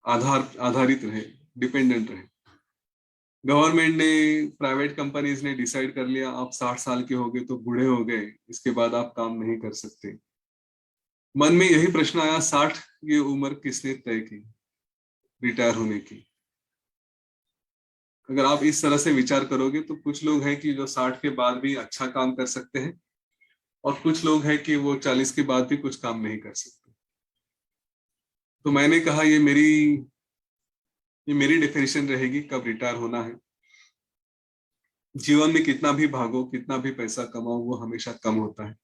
Speaker 1: आधारित रहे, डिपेंडेंट रहे। गवर्नमेंट ने, प्राइवेट कंपनीज ने डिसाइड कर लिया आप 60 साल के हो गए तो बूढ़े हो गए, इसके बाद आप काम नहीं कर सकते। मन में यही प्रश्न आया, 60 ये उम्र किसने तय की रिटायर होने की? अगर आप इस तरह से विचार करोगे तो कुछ लोग हैं कि जो 60 के बाद भी अच्छा काम कर सकते हैं, और कुछ लोग हैं कि वो 40 के बाद भी कुछ काम नहीं कर सकते। तो मैंने कहा ये मेरी डेफिनेशन रहेगी कब रिटायर होना है। जीवन में कितना भी भागो, कितना भी पैसा कमाओ, वो हमेशा कम होता है।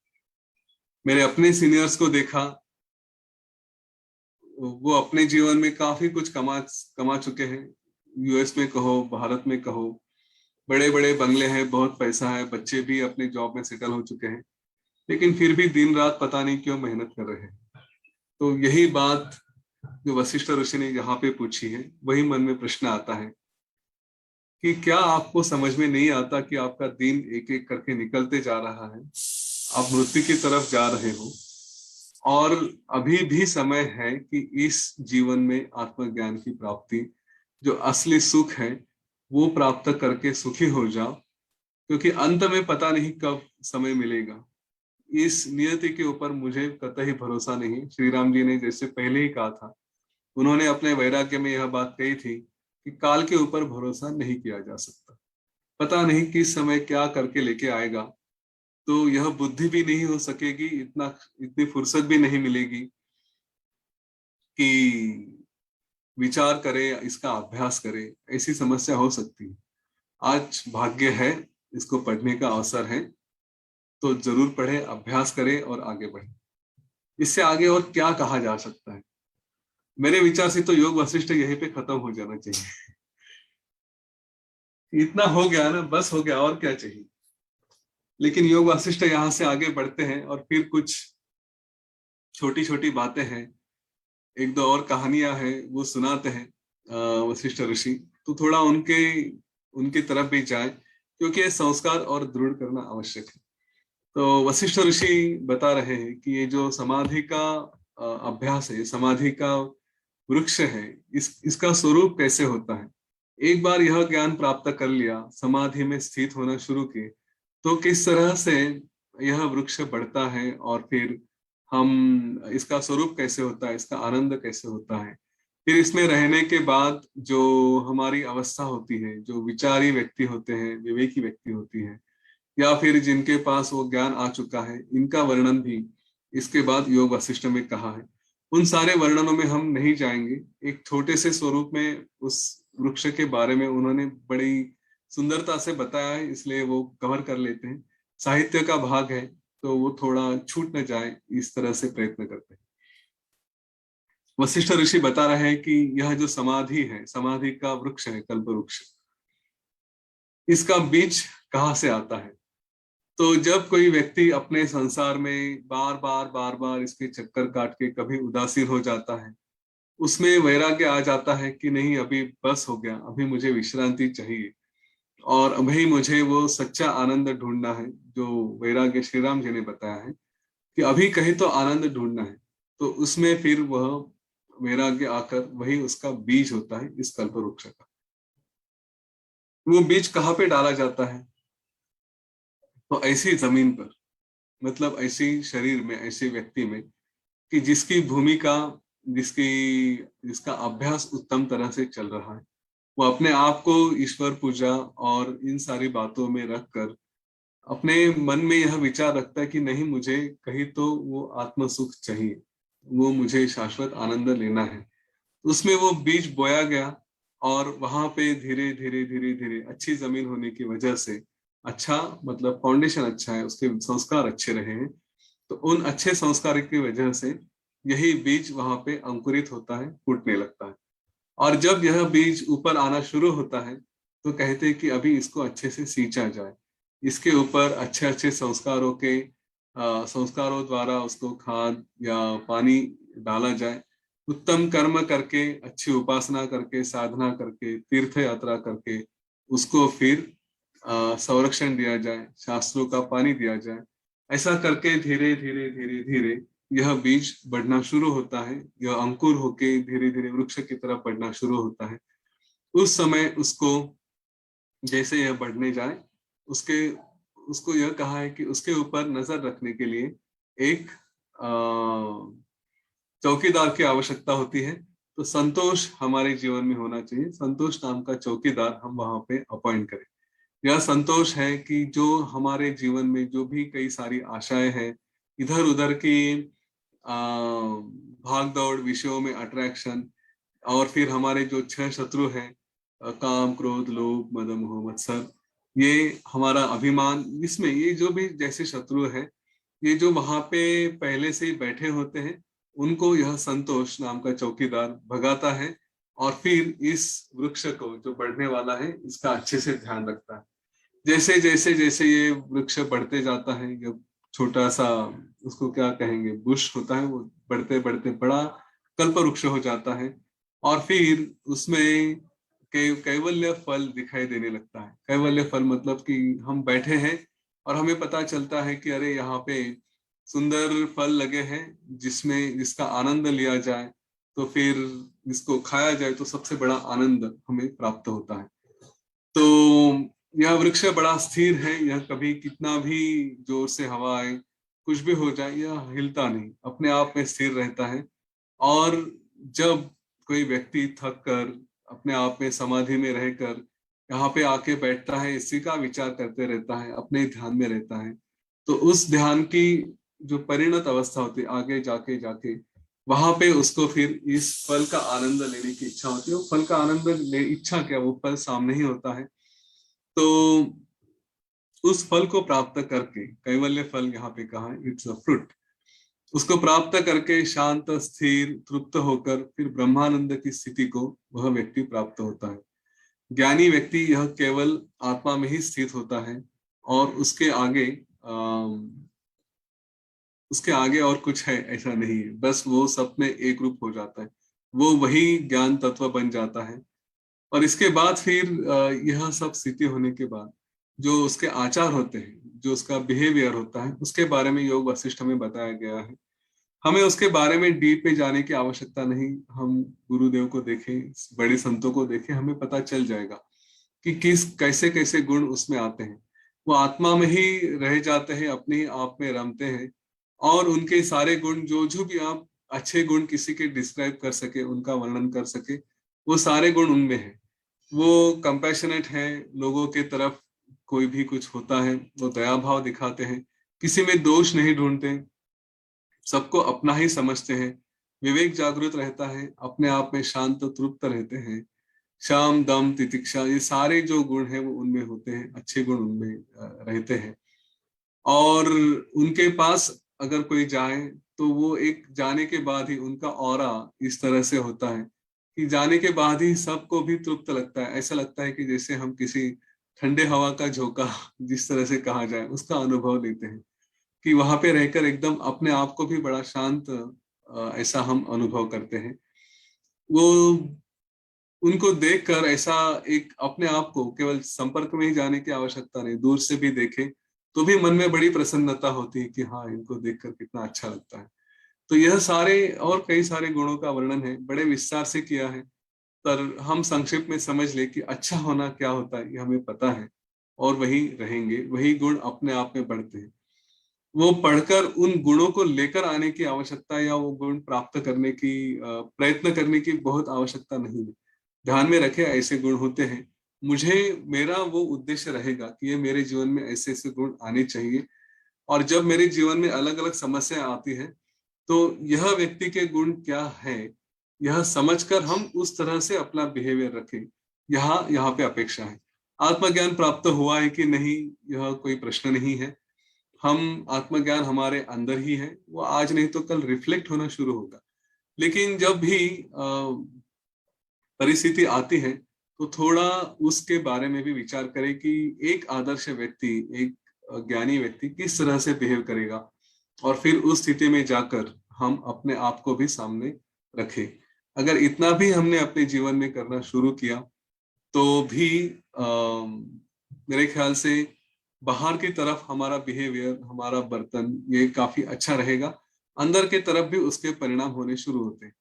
Speaker 1: मेरे अपने सीनियर्स को देखा, वो अपने जीवन में काफी कुछ कमा चुके हैं। यूएस में कहो, भारत में कहो, बड़े बड़े बंगले हैं, बहुत पैसा है, बच्चे भी अपने जॉब में सेटल हो चुके हैं, लेकिन फिर भी दिन रात पता नहीं क्यों मेहनत कर रहे हैं। तो यही बात जो वशिष्ठ ऋषि ने यहाँ पे पूछी है, वही मन में प्रश्न आता है कि क्या आपको समझ में नहीं आता कि आपका दिन एक एक करके निकलते जा रहा है, आप मृत्यु की तरफ जा रहे हो, और अभी भी समय है कि इस जीवन में आत्मज्ञान की प्राप्ति, जो असली सुख है, वो प्राप्त करके सुखी हो जाओ, क्योंकि अंत में पता नहीं कब समय मिलेगा। इस नियति के ऊपर मुझे कतई भरोसा नहीं। श्री राम जी ने जैसे पहले ही कहा था, उन्होंने अपने वैराग्य में यह बात कही थी कि काल के ऊपर भरोसा नहीं किया जा सकता, पता नहीं किस समय क्या करके लेके आएगा। तो यह बुद्धि भी नहीं हो सकेगी, इतनी फुर्सत भी नहीं मिलेगी कि विचार करे, इसका अभ्यास करे। ऐसी समस्या हो सकती है। आज भाग्य है, इसको पढ़ने का अवसर है, तो जरूर पढ़े, अभ्यास करे और आगे बढ़े। इससे आगे और क्या कहा जा सकता है? मेरे विचार से तो योग वशिष्ठ यहीं पे खत्म हो जाना चाहिए। इतना हो गया ना, बस हो गया, और क्या चाहिए। लेकिन योग वशिष्ठ यहाँ से आगे बढ़ते हैं, और फिर कुछ छोटी छोटी बातें हैं, एक दो और कहानियां हैं, वो सुनाते हैं वशिष्ठ ऋषि। तो थोड़ा उनकी तरफ भी जाए, क्योंकि ये संस्कार और दृढ़ करना आवश्यक है। तो वशिष्ठ ऋषि बता रहे हैं कि ये जो समाधि का अभ्यास है, समाधि का वृक्ष है, इसका स्वरूप कैसे होता है। एक बार यह ज्ञान प्राप्त कर लिया, समाधि में स्थित होना शुरू किए, तो किस तरह से यह वृक्ष बढ़ता है, और फिर हम इसका स्वरूप कैसे होता है, इसका आनंद कैसे होता है। फिर इसमें रहने के बाद जो हमारी अवस्था होती है, जो विचारी व्यक्ति होते हैं, विवेकी व्यक्ति होती है, या फिर जिनके पास वो ज्ञान आ चुका है, इनका वर्णन भी इसके बाद योग वशिष्ठ में कहा है। उन सारे वर्णनों में हम नहीं जाएंगे, एक छोटे से स्वरूप में उस वृक्ष के बारे में उन्होंने बड़ी सुंदरता से बताया है, इसलिए वो कवर कर लेते हैं। साहित्य का भाग है तो वो थोड़ा छूट न जाए, इस तरह से प्रयत्न करते हैं। वशिष्ठ ऋषि बता रहे हैं कि यह जो समाधि है, समाधि का वृक्ष है कल्प वृक्ष, इसका बीज कहाँ से आता है। तो जब कोई व्यक्ति अपने संसार में बार बार इसके चक्कर काट के कभी उदासीन हो जाता है, उसमें वैराग्य आ जाता है कि नहीं अभी बस हो गया, अभी मुझे विश्रांति चाहिए और अभी मुझे वो सच्चा आनंद ढूंढना है, जो वैराग्य श्री राम जी ने बताया है कि अभी कहीं तो आनंद ढूंढना है। तो उसमें फिर वह वैराग्य आकर वही उसका बीज होता है इस कल्प वृक्ष का। वो बीज कहाँ पे डाला जाता है, तो ऐसी जमीन पर, मतलब ऐसी शरीर में, ऐसे व्यक्ति में कि जिसकी भूमिका, जिसकी जिसका अभ्यास उत्तम तरह से चल रहा है, वो अपने आप को ईश्वर पूजा और इन सारी बातों में रखकर अपने मन में यह विचार रखता है कि नहीं मुझे कहीं तो वो आत्म सुख चाहिए, वो मुझे शाश्वत आनंद लेना है। उसमें वो बीज बोया गया और वहां पे धीरे धीरे धीरे धीरे अच्छी जमीन होने की वजह से, अच्छा मतलब फाउंडेशन अच्छा है, उसके संस्कार अच्छे रहे हैं, तो उन अच्छे संस्कार की वजह से यही बीज वहां पे अंकुरित होता है, फूटने लगता है। और जब यह बीज ऊपर आना शुरू होता है तो कहते हैं कि अभी इसको अच्छे से सींचा जाए, इसके ऊपर अच्छे अच्छे संस्कारों के संस्कारों द्वारा उसको खाद या पानी डाला जाए, उत्तम कर्म करके, अच्छी उपासना करके, साधना करके, तीर्थ यात्रा करके उसको फिर संरक्षण दिया जाए, शास्त्रों का पानी दिया जाए। ऐसा करके धीरे धीरे धीरे धीरे यह बीज बढ़ना शुरू होता है, यह अंकुर होके धीरे धीरे वृक्ष की तरफ बढ़ना शुरू होता है। उस समय उसको जैसे यह बढ़ने जाए, उसके उसको यह कहा है कि उसके ऊपर नजर रखने के लिए एक चौकीदार की आवश्यकता होती है। तो संतोष हमारे जीवन में होना चाहिए, संतोष नाम का चौकीदार हम वहां पे अपॉइंट करें। यह संतोष है कि जो हमारे जीवन में जो भी कई सारी आशाएं हैं, इधर उधर की भाग दौड़, विषयों में अट्रैक्शन, और फिर हमारे जो 6 शत्रु हैं, काम क्रोध लोभ मद मोह मत्सर, ये हमारा अभिमान, इसमें ये जो भी जैसे शत्रु है, ये जो वहां पे पहले से ही बैठे होते हैं, उनको यह संतोष नाम का चौकीदार भगाता है और फिर इस वृक्ष को जो बढ़ने वाला है इसका अच्छे से ध्यान रखता है। जैसे जैसे जैसे ये वृक्ष बढ़ते जाता है, ये छोटा सा, उसको क्या कहेंगे, बुश होता है, वो बढ़ते बढ़ते बड़ा कल्प वृक्ष हो जाता है और फिर उसमें कैवल्य फल दिखाई देने लगता है। कैवल्य फल मतलब कि हम बैठे हैं और हमें पता चलता है कि अरे यहाँ पे सुंदर फल लगे हैं, जिसमें जिसका आनंद लिया जाए, तो फिर इसको खाया जाए तो सबसे बड़ा आनंद हमें प्राप्त होता है। तो यह वृक्ष बड़ा स्थिर है, यह कभी कितना भी जोर से हवा आए, कुछ भी हो जाए, यह हिलता नहीं, अपने आप में स्थिर रहता है। और जब कोई व्यक्ति थक कर अपने आप में समाधि में रहकर यहाँ पे आके बैठता है, इसी का विचार करते रहता है, अपने ध्यान में रहता है, तो उस ध्यान की जो परिणत अवस्था होती है, आगे जाके जाके वहां पे उसको फिर इस फल का आनंद लेने की इच्छा होती है। वो फल का आनंद ले, इच्छा क्या, वो फल सामने ही होता है। तो उस फल को प्राप्त करके, कैवल्य फल यहाँ पे कहा है, इट्स अ फ्रूट, उसको प्राप्त करके शांत स्थिर तृप्त होकर फिर ब्रह्मानंद की स्थिति को वह व्यक्ति प्राप्त होता है। ज्ञानी व्यक्ति यह केवल आत्मा में ही स्थित होता है और उसके आगे और कुछ है ऐसा नहीं है, बस वो सब में एक रूप हो जाता है, वो वही ज्ञान तत्व बन जाता है। और इसके बाद फिर यह सब स्थिति होने के बाद जो उसके आचार होते हैं, जो उसका बिहेवियर होता है, उसके बारे में योग वशिष्ठ में बताया गया है। हमें उसके बारे में डीप पे जाने की आवश्यकता नहीं, हम गुरुदेव को देखें, बड़े संतों को देखें, हमें पता चल जाएगा कि किस कैसे कैसे गुण उसमें आते हैं। वो आत्मा में ही रह जाते हैं, अपने ही आप में रमते हैं, और उनके सारे गुण, जो जो भी आप अच्छे गुण किसी के डिस्क्राइब कर सके, उनका वर्णन कर सके, वो सारे गुण उनमें है। वो कंपैशनेट है, लोगों के तरफ कोई भी कुछ होता है वो दया भाव दिखाते हैं, किसी में दोष नहीं ढूंढते, सबको अपना ही समझते हैं, विवेक जागृत रहता है, अपने आप में शांत तृप्त रहते हैं, शाम दम तितिक्षा, ये सारे जो गुण हैं वो उनमें होते हैं, अच्छे गुण उनमें रहते हैं। और उनके पास अगर कोई जाए तो वो एक जाने के बाद ही उनका ऑरा इस तरह से होता है कि जाने के बाद ही सबको भी तृप्त लगता है, ऐसा लगता है कि जैसे हम किसी ठंडे हवा का झोंका जिस तरह से कहा जाए उसका अनुभव लेते हैं, कि वहां पे रहकर एकदम अपने आप को भी बड़ा शांत ऐसा हम अनुभव करते हैं। वो उनको देखकर ऐसा एक अपने आप को केवल संपर्क में ही जाने की आवश्यकता नहीं, दूर से भी देखे तो भी मन में बड़ी प्रसन्नता होती है कि हाँ, इनको देखकर कितना अच्छा लगता है। तो यह सारे और कई सारे गुणों का वर्णन है, बड़े विस्तार से किया है, पर हम संक्षिप्त में समझ ले कि अच्छा होना क्या होता है ये हमें पता है, और वही रहेंगे, वही गुण अपने आप में बढ़ते हैं। वो पढ़कर उन गुणों को लेकर आने की आवश्यकता या वो गुण प्राप्त करने की प्रयत्न करने की बहुत आवश्यकता नहीं है। ध्यान में रखे ऐसे गुण होते हैं, मुझे मेरा वो उद्देश्य रहेगा कि ये मेरे जीवन में ऐसे ऐसे गुण आने चाहिए, और जब मेरे जीवन में अलग अलग समस्या आती है तो यह व्यक्ति के गुण क्या है, यह समझकर हम उस तरह से अपना बिहेवियर रखें। यहाँ यहाँ पे अपेक्षा है। आत्मज्ञान प्राप्त हुआ है कि नहीं, यह कोई प्रश्न नहीं है। हम आत्मज्ञान हमारे अंदर ही है, वो आज नहीं तो कल रिफ्लेक्ट होना शुरू होगा। लेकिन जब भी परिस्थिति आती है तो थोड़ा उसके बारे में भी विचार करें कि एक आदर्श व्यक्ति, एक ज्ञानी व्यक्ति किस तरह से बिहेव करेगा, और फिर उस स्थिति में जाकर हम अपने आप को भी सामने रखें। अगर इतना भी हमने अपने जीवन में करना शुरू किया तो भी मेरे ख्याल से बाहर की तरफ हमारा बिहेवियर, हमारा बर्तन ये काफी अच्छा रहेगा, अंदर के तरफ भी उसके परिणाम होने शुरू होते हैं।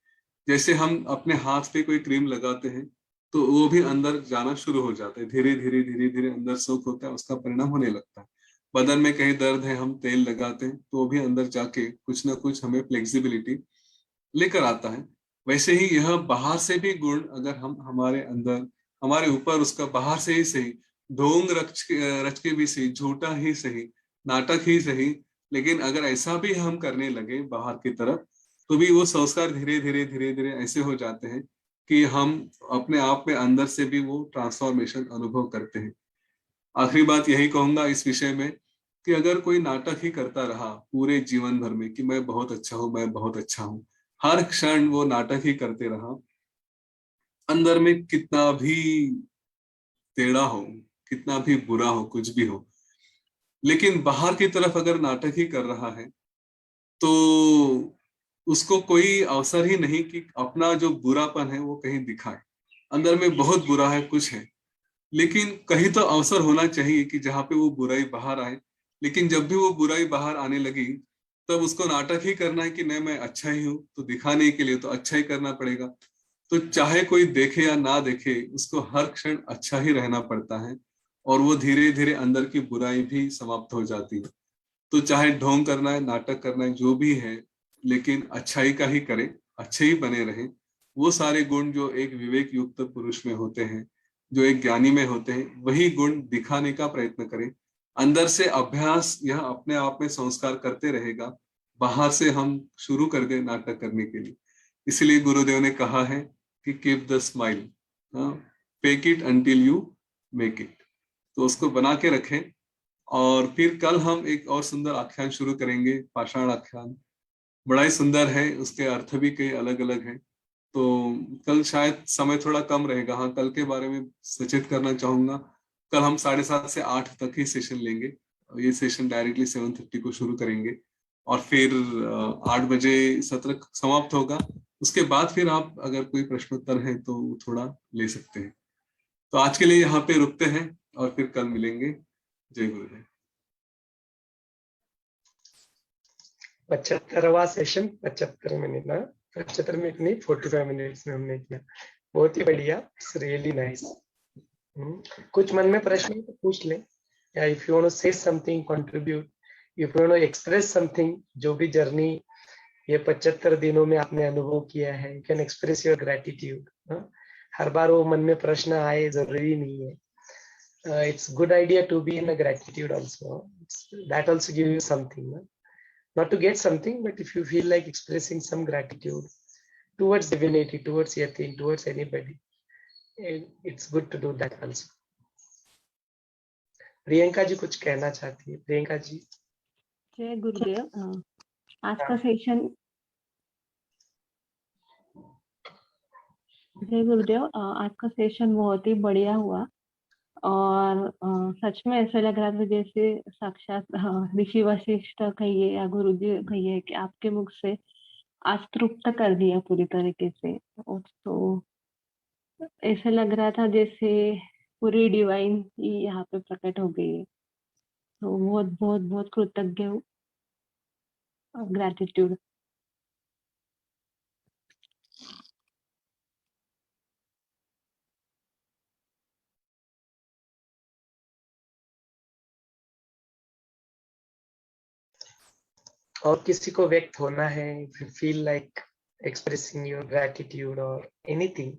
Speaker 1: जैसे हम अपने हाथ पे कोई क्रीम लगाते हैं तो वो भी अंदर जाना शुरू हो जाता है, धीरे धीरे धीरे धीरे अंदर सोख होता है, उसका परिणाम होने लगता है। बदन में कहीं दर्द है, हम तेल लगाते हैं तो वो भी अंदर जाके कुछ ना कुछ हमें फ्लेक्सिबिलिटी लेकर आता है। वैसे ही यह बाहर से भी गुण अगर हम हमारे अंदर, हमारे ऊपर उसका बाहर से ही सही, ढोंग रच के भी सही, झूठा ही सही, नाटक ही सही, लेकिन अगर ऐसा भी हम करने लगे बाहर की तरफ तो भी वो संस्कार धीरे धीरे धीरे धीरे ऐसे हो जाते हैं कि हम अपने आप में अंदर से भी वो ट्रांसफॉर्मेशन अनुभव करते हैं। आखिरी बात यही कहूंगा इस विषय में कि अगर कोई नाटक ही करता रहा पूरे जीवन भर में कि मैं बहुत अच्छा हूं, मैं बहुत अच्छा हूं, हर क्षण वो नाटक ही करते रहा, अंदर में कितना भी टेढ़ा हो, कितना भी बुरा हो, कुछ भी हो, लेकिन बाहर की तरफ अगर नाटक ही कर रहा है तो उसको कोई अवसर ही नहीं कि अपना जो बुरापन है वो कहीं दिखाए। अंदर में बहुत बुरा है, कुछ है, लेकिन कहीं तो अवसर होना चाहिए कि जहाँ पे वो बुराई बाहर आए। लेकिन जब भी वो बुराई बाहर आने लगी तब उसको नाटक ही करना है कि नहीं, मैं अच्छा ही हूँ, तो दिखाने के लिए तो अच्छा ही करना पड़ेगा। तो चाहे कोई देखे या ना देखे, उसको हर क्षण अच्छा ही रहना पड़ता है, और वो धीरे धीरे अंदर की बुराई भी समाप्त हो जाती है। तो चाहे ढोंग करना है, नाटक करना है, जो भी है, लेकिन अच्छाई का ही करे, अच्छे ही बने रहे। वो सारे गुण जो एक विवेक युक्त पुरुष में होते हैं, जो एक ज्ञानी में होते हैं, वही गुण दिखाने का प्रयत्न करें। अंदर से अभ्यास यह अपने आप में संस्कार करते रहेगा, बाहर से हम शुरू कर दें नाटक करने के लिए। इसलिए गुरुदेव ने कहा है कि keep the smile, fake it until you make it. तो उसको बना के रखें। और फिर कल हम एक और सुंदर आख्यान शुरू करेंगे, पाषाण आख्यान। बड़ा ही सुंदर है, उसके अर्थ भी कई अलग अलग हैं। तो कल शायद समय थोड़ा कम रहेगा। हाँ, कल के बारे में सचेत करना चाहूंगा, कल हम 7:30 से 8 तक ही सेशन लेंगे। ये सेशन डायरेक्टली 7:30 को शुरू करेंगे, और फिर 8 बजे सत्र समाप्त होगा। उसके बाद फिर आप अगर कोई प्रश्नोत्तर है तो थोड़ा ले सकते हैं। तो आज के लिए यहाँ पे रुकते हैं और फिर कल मिलेंगे। जय गुरुदेव।
Speaker 2: 75वां सेशन 75 मिनट ना, 75 मिनट नहीं, 45 मिनट्स में हमने किया। बहुत ही बढ़िया, इट्स रियली नाइस। कुछ मन में प्रश्न है तो पूछ ले, या if you want to say something, contribute, if you want to express something, जो भी जर्नी ये 75 दिनों में आपने अनुभव किया है, you can express your gratitude. हर बार वो मन में प्रश्न आए जरूरी नहीं है, it's good idea to be in a gratitude also. That also give you something, no? Not to get something, but if you feel like expressing some gratitude towards divinity, towards Yatin, towards anybody, it's good to do that also. Priyanka ji कुछ कहना चाहती है? प्रियंका जी।
Speaker 3: जय गुरुदेव। आज का session, जय गुरुदेव, आज का session बहुत ही बढ़िया हुआ और सच में ऐसा लग रहा था जैसे साक्षात ऋषि वशिष्ठ कहिए या गुरु जी कहिए कि आपके मुख से आज तृप्त कर दिया पूरी तरीके से। तो ऐसा लग रहा था जैसे पूरी डिवाइन ही यहाँ पे प्रकट हो गई है। तो बहुत बहुत बहुत कृतज्ञ हूँ, ग्रैटिट्यूड।
Speaker 2: और किसी को व्यक्त होना है, if you feel like expressing your gratitude or anything,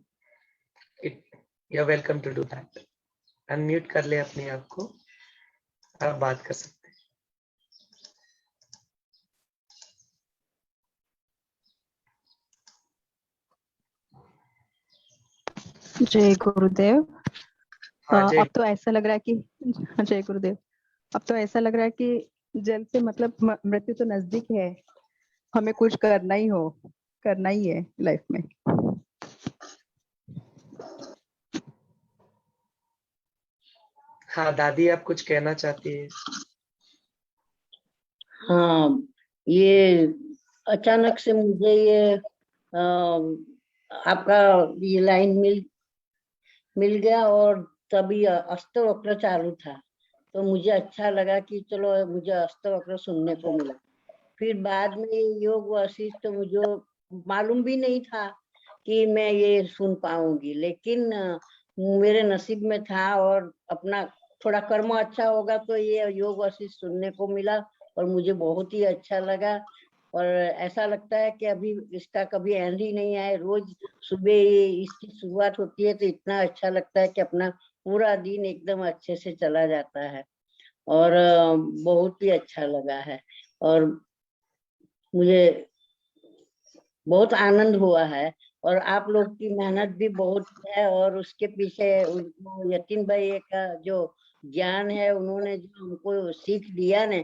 Speaker 2: you're welcome to do that. Unmute कर ले अपने आप को, आप बात कर सकते हैं।
Speaker 4: जय गुरुदेव।
Speaker 2: हाँ,
Speaker 4: अब तो ऐसा लग रहा है कि जय गुरुदेव, अब तो ऐसा लग रहा है कि जल्द से मतलब मृत्यु तो नजदीक है, हमें कुछ करना ही है लाइफ में।
Speaker 2: हाँ दादी, आप कुछ कहना चाहती है?
Speaker 5: हाँ, ये अचानक से मुझे ये आपका ये लाइन मिल गया और तभी अष्टवक्र चालू था, तो मुझे अच्छा लगा कि चलो मुझे अष्टवक्र सुनने को मिला। फिर बाद में योग वशिष्ठ मुझे मालूम भी नहीं था कि मैं ये सुन पाऊंगी, लेकिन मेरे नसीब में था और अपना थोड़ा कर्म अच्छा होगा तो ये योग वशिष्ठ सुनने को मिला और मुझे बहुत ही अच्छा लगा। और ऐसा लगता है कि अभी इसका कभी एंड ही नहीं आए, रोज सुबह इसकी शुरुआत होती है तो इतना अच्छा लगता है कि अपना पूरा दिन एकदम अच्छे से चला जाता है और बहुत ही अच्छा लगा है और मुझे बहुत आनंद हुआ है। और आप लोग की मेहनत भी बहुत है और उसके पीछे यतीन भाई का जो ज्ञान है, उन्होंने जो हमको सीख दिया ना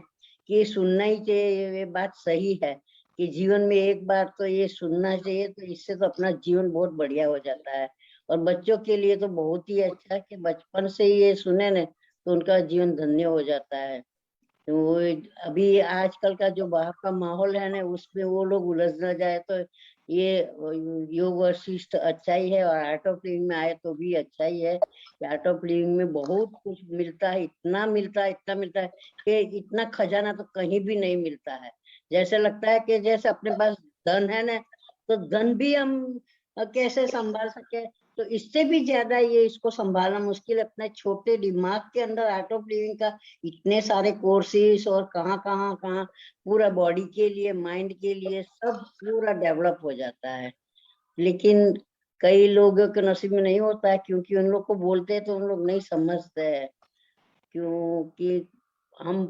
Speaker 5: कि सुनना ही चाहिए, ये बात सही है कि जीवन में एक बार तो ये सुनना चाहिए, तो इससे तो अपना जीवन बहुत बढ़िया हो जाता है। और बच्चों के लिए तो बहुत ही अच्छा है कि बचपन से ये सुने न तो उनका जीवन धन्य हो जाता है। तो वो अभी आजकल का जो बाहर का माहौल है ना, उसमें वो लोग उलझ न जाए तो ये योग वशिष्ठ अच्छा ही है। और आर्ट ऑफ लिविंग में आए तो भी अच्छा ही है। आर्ट ऑफ लिविंग में बहुत कुछ मिलता है, इतना मिलता है कि इतना खजाना तो कहीं भी नहीं मिलता है। जैसे लगता है कि जैसे अपने पास धन है ना, तो धन भी हम कैसे संभाल सके, तो इससे भी ज्यादा ये इसको संभालना मुश्किल है। अपने छोटे दिमाग के अंदर आर्ट ऑफ लिविंग का इतने सारे कोर्सेस और कहाँ पूरा बॉडी के लिए, माइंड के लिए सब पूरा डेवलप हो जाता है। लेकिन कई लोगों के नसीब में नहीं होता है, क्योंकि उन लोग को बोलते हैं तो उन लोग नहीं समझते हैं। क्योंकि हम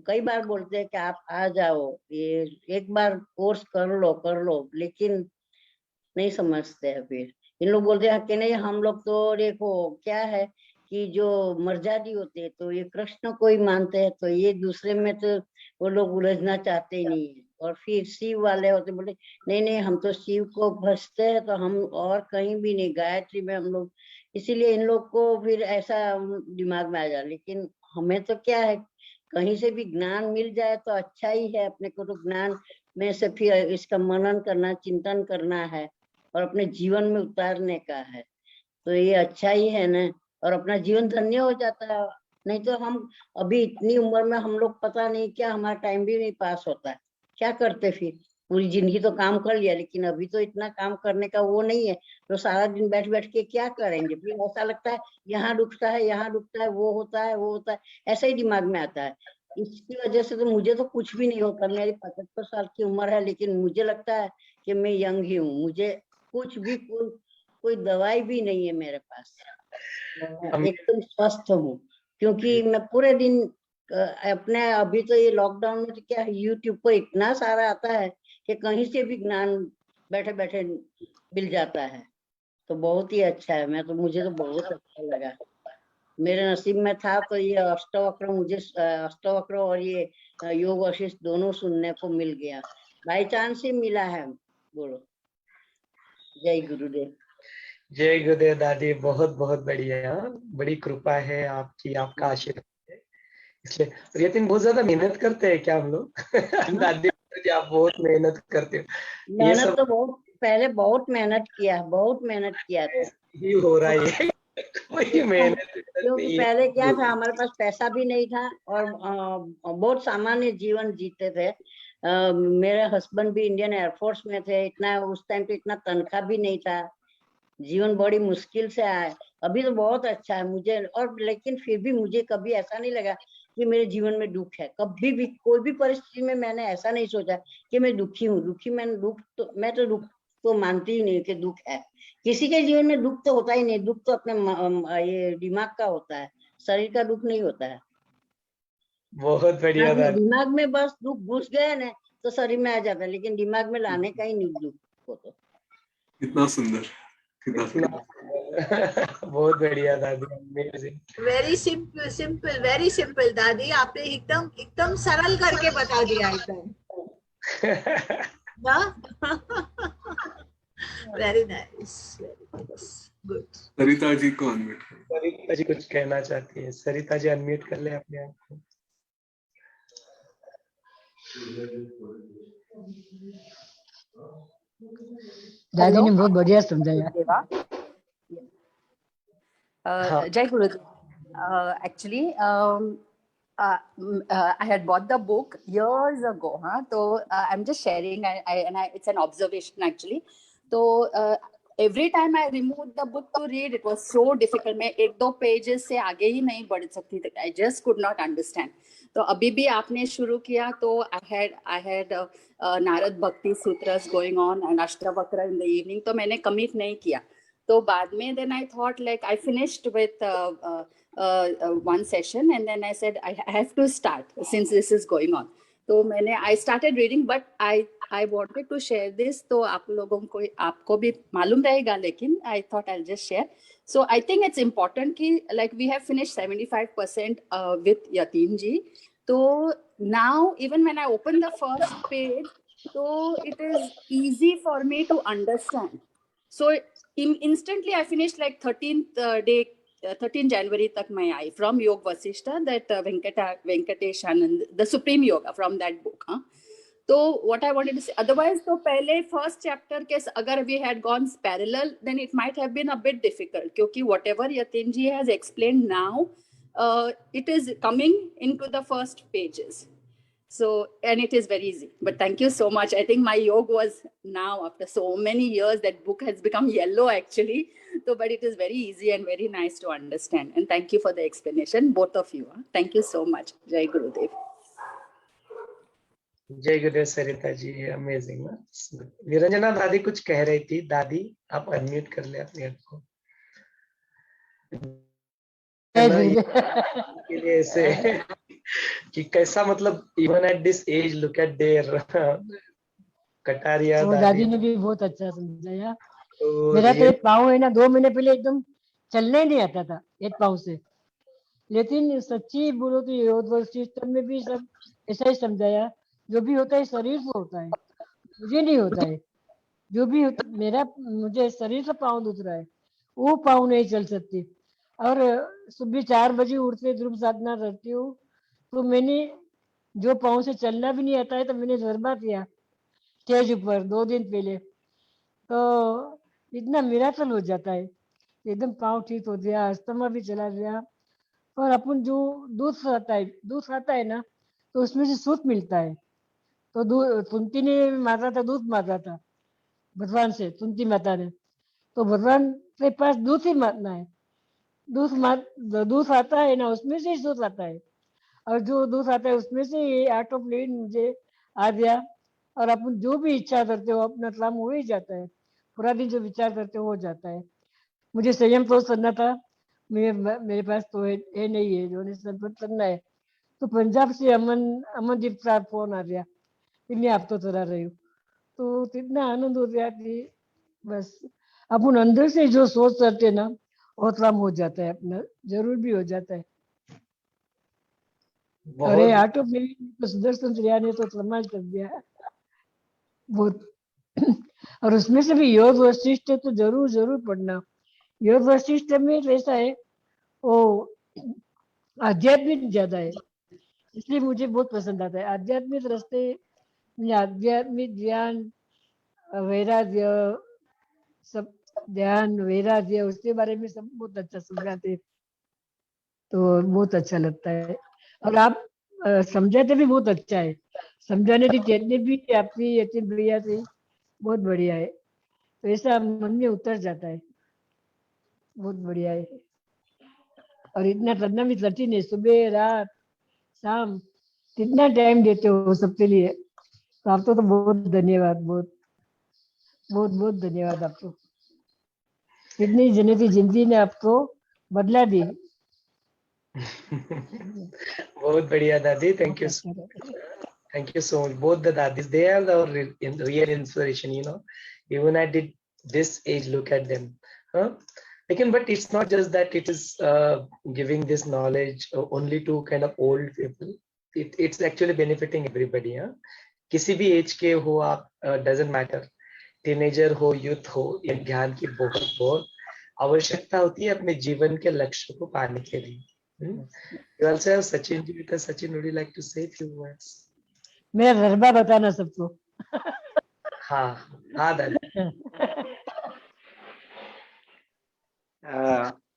Speaker 5: कई बार बोलते हैं कि आप आ जाओ, ये एक बार कोर्स कर लो, लेकिन नहीं समझते हैं। फिर इन लोग बोलते हैं कि नहीं, हम लोग तो देखो क्या है कि जो मर्यादी होते हैं तो ये कृष्ण को ही मानते हैं, तो ये दूसरे में तो वो लोग उलझना चाहते ही नहीं है। और फिर शिव वाले होते बोले नहीं हम तो शिव को भजते हैं, तो हम और कहीं भी नहीं, गायत्री में हम लोग। इसीलिए इन लोग को फिर ऐसा दिमाग में आ जाए। लेकिन हमें तो क्या है, कहीं से भी ज्ञान मिल जाए तो अच्छा ही है। अपने को तो ज्ञान में से फिर इसका मनन करना, चिंतन करना है और अपने जीवन में उतारने का है, तो ये अच्छा ही है ना। और अपना जीवन धन्य हो जाता है। नहीं तो हम अभी इतनी उम्र में हम लोग पता नहीं क्या, हमारा टाइम भी नहीं पास होता है। क्या करते फिर, पूरी जिंदगी तो काम कर लिया, लेकिन अभी तो इतना काम करने का वो नहीं है, तो सारा दिन बैठ के क्या करेंगे। फिर ऐसा लगता है यहाँ रुकता है, वो होता है, ऐसा ही दिमाग में आता है। इसकी वजह से तो मुझे तो कुछ भी नहीं होता। मेरी 75 साल की उम्र है, लेकिन मुझे लगता है कि मैं यंग ही हूँ। मुझे कुछ भी कोई दवाई भी नहीं है मेरे पास, एकदम स्वस्थ हूँ। क्योंकि मैं पूरे दिन अपने, अभी तो ये लॉकडाउन में तो क्या यूट्यूब पर इतना सारा आता है कि कहीं से भी ज्ञान बैठे बैठे मिल जाता है। तो बहुत ही अच्छा है, मुझे तो बहुत अच्छा लगा। मेरे नसीब में था तो ये अष्टवक्र, मुझे अष्टवक्र और ये योग वशिष्ठ दोनों सुनने को मिल गया, बाई चांस ही मिला है। बोलो जय गुरुदेव।
Speaker 2: जय गुरुदेव दादी, बहुत बहुत बढ़िया, बड़ी कृपा है आपकी, आपका आशीर्वाद है। इसलिए और यतीन बहुत ज्यादा मेहनत करते हैं क्या हम लोग? दादी आप बहुत मेहनत करते हो, ये
Speaker 5: मेहनत
Speaker 2: सब
Speaker 5: तो पहले बहुत मेहनत किया था।
Speaker 2: ही हो रहा है। कोई मेहनत
Speaker 5: क्योंकि
Speaker 2: नहीं
Speaker 5: पहले क्या
Speaker 2: है।
Speaker 5: था, हमारे पास पैसा भी नहीं था और बहुत सामान्य जीवन जीते थे। मेरे हस्बैंड भी इंडियन एयरफोर्स में थे, इतना उस टाइम पे इतना तनख्वाह भी नहीं था, जीवन बड़ी मुश्किल से आया। अभी तो बहुत अच्छा है मुझे, और लेकिन फिर भी मुझे कभी ऐसा नहीं लगा कि मेरे जीवन में दुख है। कभी भी कोई भी परिस्थिति में मैंने ऐसा नहीं सोचा कि मैं दुखी हूँ। मैं तो दुख तो मानती ही नहीं कि दुख है। किसी के जीवन में दुख तो होता ही नहीं, दुख तो अपने ये दिमाग का होता है, शरीर का दुख नहीं होता है।
Speaker 2: बहुत बढ़िया दादी।
Speaker 5: दिमाग में बस दुख घुस गया ना तो शरीर में आ जाता है, लेकिन दिमाग में लाने का ही नहीं दुख को। तो
Speaker 1: कितना सुंदर, कितना सुंदर।
Speaker 2: बहुत बढ़िया दादी, amazing.
Speaker 6: Very simple simple, very simple दादी, आपने एकदम एकदम सरल करके बता दिया एकदम ना। Very nice, good.
Speaker 1: Sarita ji को अनम्यूट करो।
Speaker 2: सरिता जी कुछ कहना चाहती है, सरिता जी अनम्यूट कर ले अपने आप को।
Speaker 7: दादी ने बहुत बढ़िया समझाया।
Speaker 2: हाँ।
Speaker 7: जय गुरुदेव। Actually, I had bought the book years ago, huh? So I'm just sharing, it's an observation actually. So every time I removed the book to read, it was so difficult. मैं एक दो pages से आगे ही नहीं बढ़ सकती थी. I just could not understand. तो अभी भी आपने शुरू किया तो I had नारद भक्ति sutras going on and Ashtavakra in the evening. तो मैंने commit नहीं किया. तो बाद में then I thought like I finished with one session and then I said I have to start since this is going on. तो मैंने I started reading, but I wanted to share this. तो आप लोगों को आपको भी मालूम रहेगा, लेकिन I thought I'll just share. So I think it's important कि like we have finished 75% with Yatin ji. So now even when I open the first page, so it is easy for me to understand. So instantly I finished like 13th day, 13 January tak मैं आई from Yog Vasishta, that Venkatesh Anand, the Supreme Yoga, from that book. So what I wanted to say, otherwise तो पहले first chapter के अगर we had gone parallel, then it might have been a bit difficult, क्योंकि whatever Yatin ji has explained now, it is coming into the first pages. So, and it is very easy. But thank you so much. I think my yoga was now, after so many years, that book has become yellow actually. So, but it is very easy and very nice to understand. And thank you for the explanation, both of you. Thank you so much. Jai Gurudev.
Speaker 2: जय गुरुदेव Sarita ji, amazing. Niranjana दादी कुछ कह रही थी। दादी आप unmute कर ले अपने आप को। ऐसे कि कैसा, मतलब even at this age look at there Kataria.
Speaker 7: दादी ने भी बहुत अच्छा समझाया। मेरा तो एक पाँव है ना, 2 महीने पहले एकदम चलने नहीं आता था एक पाँव से, लेकिन सच्ची बोलो तो योग वशिष्ठ में भी सब ऐसा ही समझाया। जो भी होता है शरीर से होता है, मुझे नहीं होता है। जो भी मुझे शरीर से पाँव दुख रहा है, वो पाँव नहीं चल सकती। और सुबह 4 बजे उठते ध्रुव साधना करती हूँ, तो मैंने जो पाँव से चलना भी नहीं आता है, तो मैंने गरबा किया स्टेज ऊपर 2 दिन पहले, तो इतना मिराकल हो जाता है, एकदम पाँव ठीक हो गया, अस्थमा भी चला गया। और अपन जो दूध खाता है ना, तो उसमें से सूत मिलता है। तो कुंती ने मांगा था, दूध मांगा था भगवान से, कुंती माता ने। तो भगवान के पास दूध ही मांगना है। दूध आता है ना, उसमें से ही दूध आता है। और जो दूध आता है उसमें से ये आर्ट ऑफ लिविंग मुझे आ गया। और अपन जो भी इच्छा करते हो अपना काम हो ही जाता है। पूरा दिन जो विचार करते हो जाता है। मुझे संयम तो करना था,
Speaker 8: मेरे पास तो है नहीं है डोनेशन पर करना है। तो पंजाब से अमनदीप का फोन आ गया, इन्हें आप तो चला रही हूँ, तो इतना आनंद हो गया कि बस अपन अंदर से जो सोच करते ना वो काम हो जाता है अपना, जरूर भी हो जाता है। अरे
Speaker 2: बहुत
Speaker 8: ऑटो में तो सुदर्शन श्रेया ने तो कमाल कर दिया बहुत। और उसमें से भी योग वशिष्ठ तो जरूर जरूर पढ़ना। योग वशिष्ठ में ऐसा है, वो आध्यात्मिक ज्यादा है, इसलिए मुझे बहुत पसंद आता है। आध्यात्मिक रास्ते में आध्यात्मिक ज्ञान, वैराग्य, सब ध्यान वैराग्य उसके बारे में सब बहुत अच्छा समझाते, तो बहुत अच्छा लगता है। और आप समझाते भी बहुत अच्छा है, समझाने की टेक्निक भी आपकी यतीन भैया से बहुत बढ़िया है, तो ऐसा मन में उतर जाता है, बहुत बढ़िया है। और इतना करना भी कठिन है, सुबह रात शाम कितना टाइम देते हो सबके लिए, तो आपको तो बहुत धन्यवाद, बहुत बहुत बहुत धन्यवाद आपको। कितनी जने की जिंदगी ने आपको बदला दी।
Speaker 2: बहुत बढ़िया दादी, thank you so much. Both the dadis, they are the real inspiration, you know. Even I did this age, look at them. Huh? Again, but it's not just that it is giving this knowledge only to kind of old people. It's actually benefiting everybody. Huh? किसी भी as के हो आप, doesn't matter, teenager हो, youth हो, ये ज्ञान की बहुत बहुत आवश्यकता होती है अपने जीवन के लक्ष्य को पाने के लिए। You also have Sachin ji with us. Sachin, would you like to say a few words?
Speaker 8: मेरा गरबा बताना सबको।
Speaker 2: हाँ हाँ दादी।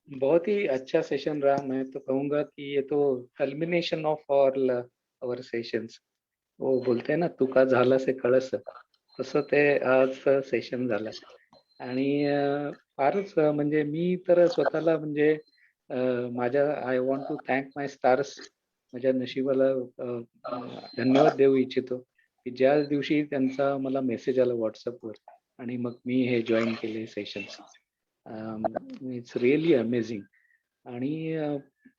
Speaker 9: बहुत ही अच्छा सेशन रहा। मैं तो कहूँगा कि ये तो culmination of all our sessions, वो बोलते हैं ना तुका झाला से कळस, तसं ते आज सेशन झालं। आणि फारच म्हणजे मी तर स्वतःला म्हणजे माझ्या I want to thank my stars, माझ्या नशिबाला धन्यवाद देऊ इच्छितो की ज्या दिवशी त्यांचा मला मेसेज आला व्हॉट्सअपवर आणि मग मी हे जॉईन केले सेशन्स. It's really amazing. आणि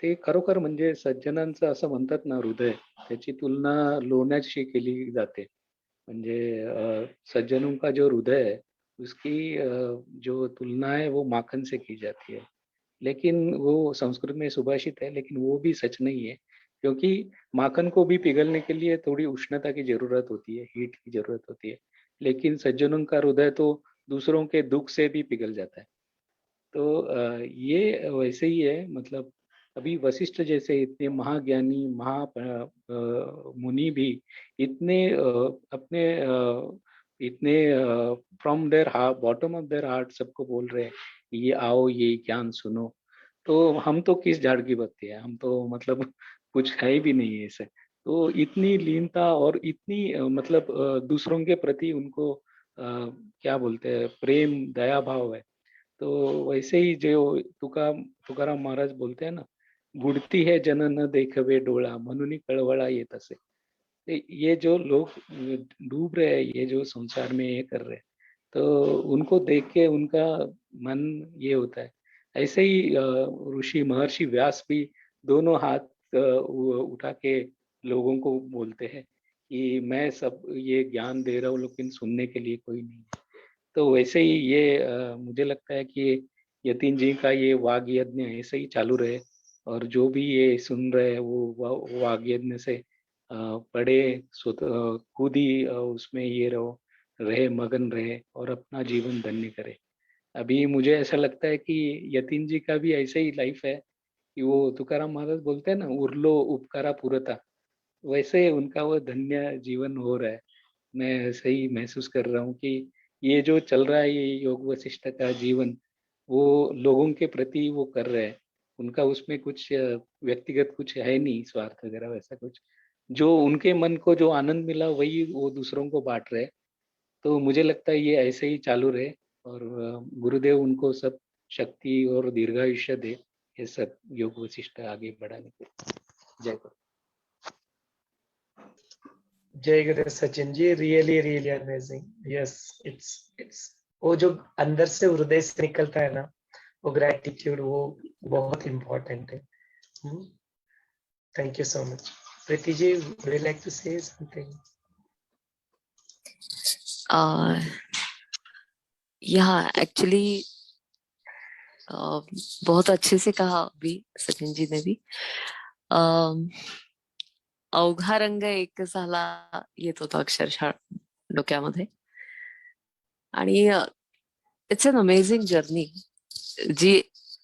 Speaker 9: ते खरोखर म्हणजे सज्जनांचं असं म्हणतात ना हृदय, त्याची तुलना लोण्याशी केली जाते. म्हणजे सज्जनों का जो हृदय है उसकी जो तुलना है वो माखन से की जाती है, लेकिन वो संस्कृत में सुभाषित है, लेकिन वो भी सच नहीं है, क्योंकि माखन को भी पिघलने के लिए थोड़ी उष्णता की जरूरत होती है, हीट की जरूरत होती है, लेकिन सज्जनों का हृदय तो दूसरों के दुख से भी पिघल जाता है। तो ये वैसे ही है, मतलब अभी वशिष्ठ जैसे इतने महाज्ञानी मुनि भी इतने अपने इतने from their heart, bottom of their heart सबको बोल रहे हैं ये आओ ये ज्ञान सुनो। तो हम तो किस झाड़ की बत्ती है, हम तो मतलब कुछ है भी नहीं है ऐसे। तो इतनी लीनता और इतनी मतलब दूसरों के प्रति उनको क्या बोलते हैं प्रेम दया भाव है। तो वैसे ही जो तुकाराम महाराज बोलते हैं ना, बुडती है जन न देखवे डोळा म्हणून कळवळा येत असे। ये जो लोग डूब रहे हैं, ये जो संसार में ये कर रहे हैं, तो उनको देख के उनका मन ये होता है। ऐसे ही ऋषि महर्षि व्यास भी दोनों हाथ उठा के लोगों को बोलते हैं कि मैं सब ये ज्ञान दे रहा हूँ लेकिन सुनने के लिए कोई नहीं है। तो वैसे ही ये मुझे लगता है कि यतीन जी का ये वाग यज्ञ ऐसे ही चालू रहे, और जो भी ये सुन रहे हैं वो वाग यज्ञ से पढ़े, खुद ही उसमें ये रहे मगन रहे और अपना जीवन धन्य करे। अभी मुझे ऐसा लगता है कि यतीन जी का भी ऐसा ही लाइफ है कि वो तुकाराम महाराज बोलते हैं ना, उरलो उपकारा पुरता, वैसे उनका वो धन्य जीवन हो रहा है। मैं सही महसूस कर रहा हूँ कि ये जो चल रहा है ये योग वशिष्ठ का जीवन, वो लोगों के प्रति वो कर रहे हैं, उनका उसमें कुछ व्यक्तिगत कुछ है नहीं, स्वार्थ वगैरह वैसा कुछ। जो उनके मन को जो आनंद मिला वही वो दूसरों को बांट रहे। तो मुझे लगता है ये ऐसे ही चालू रहे, और गुरुदेव उनको सब शक्ति और दीर्घायुष्य दे, ये सब योग वशिष्ठ आगे बढ़ाने के। जय गुरु।
Speaker 2: जय गुरु Sachin ji, really amazing. Yes, it's वो जो अंदर से हृदय से निकलता है ना, वो ग्रैटिट्यूड वो बहुत इम्पोर्टेंट है। Thank you so much. Preeti ji, would you like to say something?
Speaker 10: या एक्चुअली बहुत अच्छे से कहा अभी सचिन जी ने भी. अवघा रंग एक झाला येत होता अक्षरशः डोक्यामध्ये. आणि it's an amazing journey ji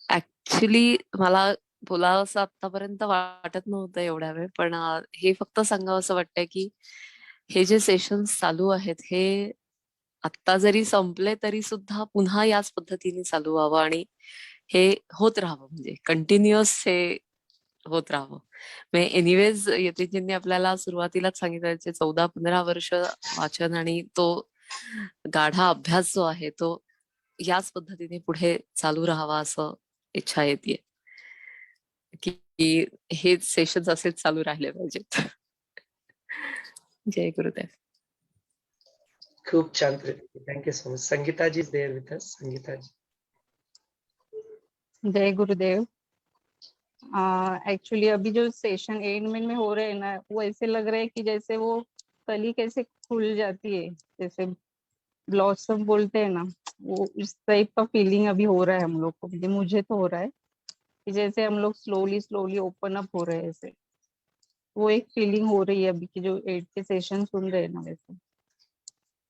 Speaker 10: actually मला बोलावं असं आतापर्यंत वाटत नव्हतं एवढ्या वेळ, पण हे फक्त सांगावं असं वाटतंय की हे जे सेशन्स चालू आहेत हे आत्ता जरी संपले तरी सुद्धा पुन्हा याच पद्धतीने चालू व्हावं आणि हे होत राहावं, म्हणजे कंटिन्युअस हे होत राहावं. म्हणजे एनिवेज यतीनजींनी आपल्याला सुरुवातीलाच सांगितलं 14-15 वर्ष वाचन आणि तो गाढा अभ्यास जो आहे तो याच पद्धतीने पुढे चालू राहावा असं इच्छा येते की हे सेशन्स असेच चालू राहिले पाहिजेत. जय गुरुदेव.
Speaker 2: खूप छान Preeti, thank you so much. Sangeeta ji is there with us. Sangeeta ji.
Speaker 4: Jai Gurudev. Actually अभी जो सेशन एंड में हो रहे हैं ना, वो ऐसे लग रहा है कि जैसे वो कली कैसे खुल जाती है, जैसे ब्लॉसम बोलते हैं ना, वो इस टाइप का फीलिंग अभी हो रहा है हम लोग को. मुझे तो हो रहा है कि जैसे हम लोग स्लोली ओपन अप हो रहे हैं, ऐसे वो एक फीलिंग हो रही है अभी की जो 8 के सेशन सुन रहे हैं ना वैसे.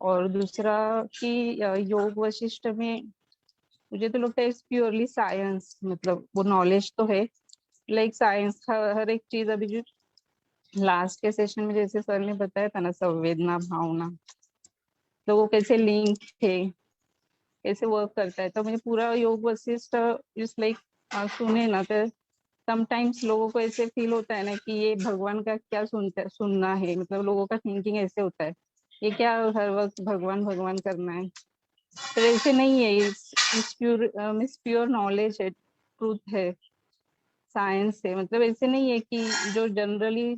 Speaker 4: और दूसरा कि योग वशिष्ठ में मुझे तो लगता है प्योरली साइंस, मतलब वो नॉलेज तो है लाइक साइंस, हर एक चीज अभी जो लास्ट के सेशन में जैसे सर ने बताया था ना, संवेदना भावना तो वो कैसे लिंक है, कैसे वर्क करता है. तो मुझे पूरा योग वशिष्ठ इस लाइक सुने ना तो समटाइम्स लोगों को ऐसे फील होता है ना कि ये भगवान का क्या सुनना है, मतलब लोगों का थिंकिंग ऐसे होता है ये क्या हर वक्त भगवान भगवान करना है. तो ऐसे नहीं है, इस प्योर नॉलेज है, ट्रूथ है, साइंस है. मतलब ऐसे नहीं है कि जो जनरली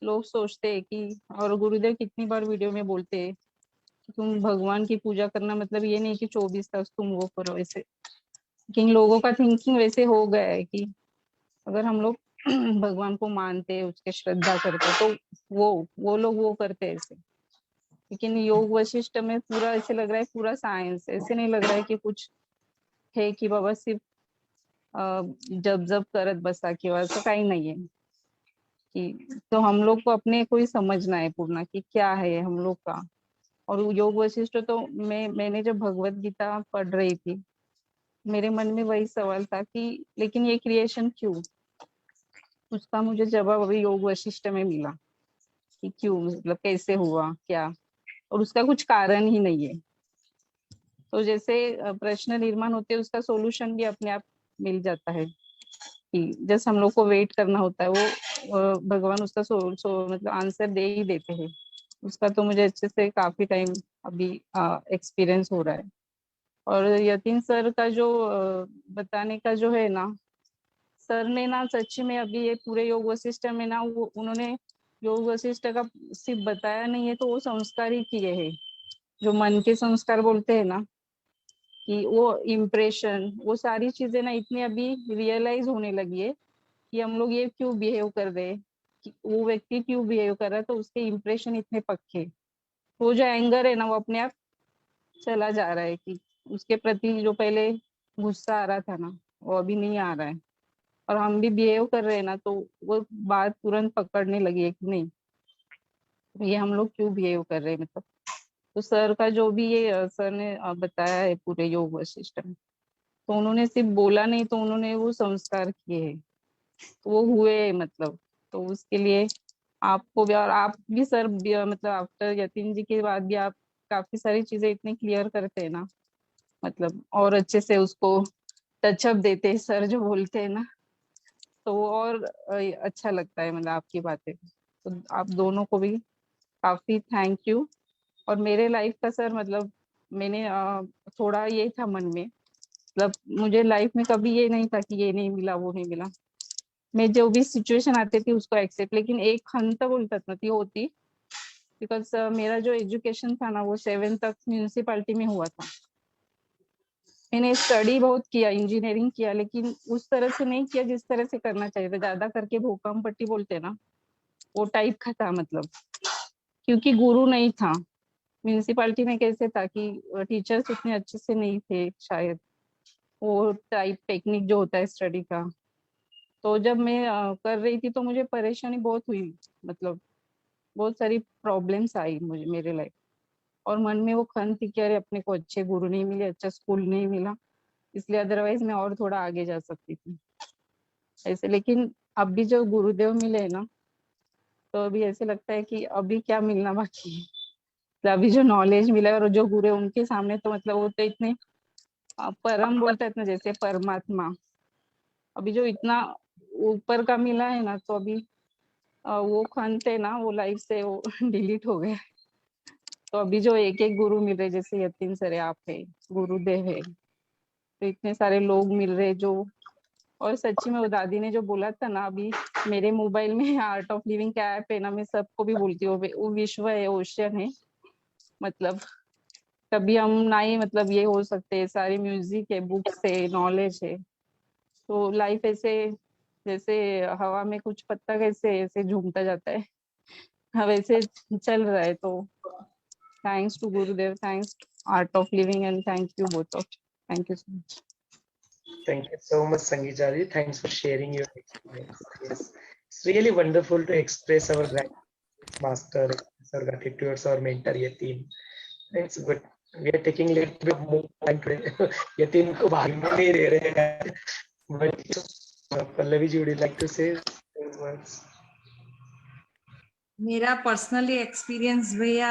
Speaker 4: लोग सोचते हैं कि, और गुरुदेव कितनी बार वीडियो में बोलते हैं कि तुम भगवान की पूजा करना मतलब ये नहीं कि 24 तास तुम वो करो ऐसे. लेकिन लोगों का थिंकिंग वैसे हो गया है कि अगर हम लोग भगवान को मानते हैं, उसके श्रद्धा करते हैं, तो वो लोग वो करते हैं ऐसे. लेकिन योग वशिष्ठ में पूरा ऐसे लग रहा है पूरा साइंस, ऐसे नहीं लग रहा है कि कुछ है कि बाबा सिर्फ जब करत बसा किंवा असं काही नाहीये. कि तो हम लोग को अपने को ही समझना है पूर्ण कि क्या है हम लोग का. और योग वशिष्ठ तो मैंने जब भगवत गीता पढ़ रही थी मेरे मन में वही सवाल था कि लेकिन ये क्रिएशन क्यों. उसका मुझे जवाब अभी योग वशिष्ठ में मिला कि क्यों, मतलब कैसे हुआ क्या, और उसका कुछ कारण ही नहीं है. तो जैसे प्रश्न निर्माण होते हैं उसका सोल्यूशन भी अपने आप मिल जाता है कि जैसे हम लोग को वेट करना होता है वो भगवान उसका मतलब आंसर दे ही देते हैं. उसका तो मुझे अच्छे से काफी टाइम अभी एक्सपीरियंस हो रहा है. और यतीन सर का जो बताने का जो है ना, सर ने ना सच में अभी ये पूरे योग वशिष्ठ में ना वो उन्होंने योग वशिष्ठ का सिर्फ बताया नहीं है, तो वो संस्कार ही किए हैं जो मन के संस्कार बोलते हैं ना, कि वो इम्प्रेशन वो सारी चीजें ना इतनी अभी रियलाइज होने लगी है कि हम लोग ये क्यों बिहेव कर रहे हैं, कि वो व्यक्ति क्यों बिहेव कर रहा है, तो उसके इम्प्रेशन इतने पक्के. वो जो एंगर है ना वो अपने आप चला जा रहा है कि उसके प्रति जो पहले गुस्सा आ रहा था ना वो अभी नहीं आ रहा है. और हम भी बिहेव कर रहे हैं ना तो वो बात तुरंत पकड़ने लगी है कि नहीं ये हम लोग क्यों बिहेव कर रहे हैं, मतलब. तो सर का जो भी ये सर ने बताया है पूरे योग वशिष्ठ में, तो उन्होंने सिर्फ बोला नहीं, तो उन्होंने वो संस्कार किए हैं, तो वो हुए मतलब. तो उसके लिए आपको भी, और आप भी सर मतलब आफ्टर यतीन जी के बाद भी आप काफी सारी चीजें इतनी क्लियर करते हैं ना, मतलब और अच्छे से उसको टचअप देते हैं सर जो बोलते हैं ना, तो वो और अच्छा लगता है मतलब आपकी बातें. तो आप दोनों को भी काफी थैंक यू. और मेरे लाइफ का सर मतलब मैंने थोड़ा ये था मन में, मतलब मुझे लाइफ में कभी ये नहीं था कि ये नहीं मिला वो नहीं मिला. मैं जो भी सिचुएशन आती थी उसको एक्सेप्ट, लेकिन एक खंत बोलतात ना ती होती. बिकॉज मेरा जो एजुकेशन था ना वो 7 तक म्यूनिसिपालिटी में हुआ था. मैंने स्टडी बहुत किया, इंजीनियरिंग किया, लेकिन उस तरह से नहीं किया जिस तरह से करना चाहिए था। ज्यादा करके भूकंप पट्टी बोलते हैं ना, वो टाइप का था, मतलब क्योंकि गुरु नहीं था। म्यूनिसिपालिटी में कैसे था कि टीचर्स उतने अच्छे से नहीं थे शायद, वो टाइप टेक्निक जो होता है स्टडी का। तो जब मैं कर रही थी तो मुझे परेशानी बहुत हुई, मतलब बहुत सारी प्रॉब्लम्स आई मुझे मेरे लाइफ, और मन में वो खन थी कि अरे अपने को अच्छे गुरु नहीं मिले, अच्छा स्कूल नहीं मिला, इसलिए अदरवाइज मैं और थोड़ा आगे जा सकती थी ऐसे। लेकिन अभी जो गुरुदेव मिले हैं ना, तो अभी ऐसे लगता है कि अभी क्या मिलना बाकी है। तो अभी जो नॉलेज मिला है और जो गुरु है उनके सामने, तो मतलब वो तो इतने परम बोलते हैं ना, जैसे परमात्मा। अभी जो इतना ऊपर का मिला है ना, तो अभी वो खन थे ना, वो लाइफ से वो डिलीट हो गए। तो अभी जो एक एक गुरु मिल रहे, जैसे यतीन सर है, आप है, गुरुदेव है, तो इतने सारे लोग मिल रहे जो, और सच्ची में वो दादी ने जो बोला था ना, अभी मेरे मोबाइल में आर्ट ऑफ लिविंग का ऐप है ना, मैं सबको भी बोलती हूँ, वो विश्व है, ओशन है, मतलब कभी हम ना ही मतलब ये हो सकते हैं, सारी म्यूजिक है, बुक्स है, नॉलेज है। तो लाइफ ऐसे जैसे हवा में कुछ पत्ता कैसे ऐसे झूमता जाता है, हाँ वैसे चल रहा है। तो thanks to Gurudev, thanks art of living, and thank you both of, thank you so much.
Speaker 2: Thank you so much, Sangeeta ji. Thanks for sharing your experience. Yes, it's really wonderful to express our gratitude, master, our gratitude, our mentor, Yatin. It's good. We are taking a little bit more time today. Yatin को भागने नहीं दे रहे हैं. But Pallavi ji, would you like to say those words?
Speaker 6: मेरा personally experience भैया,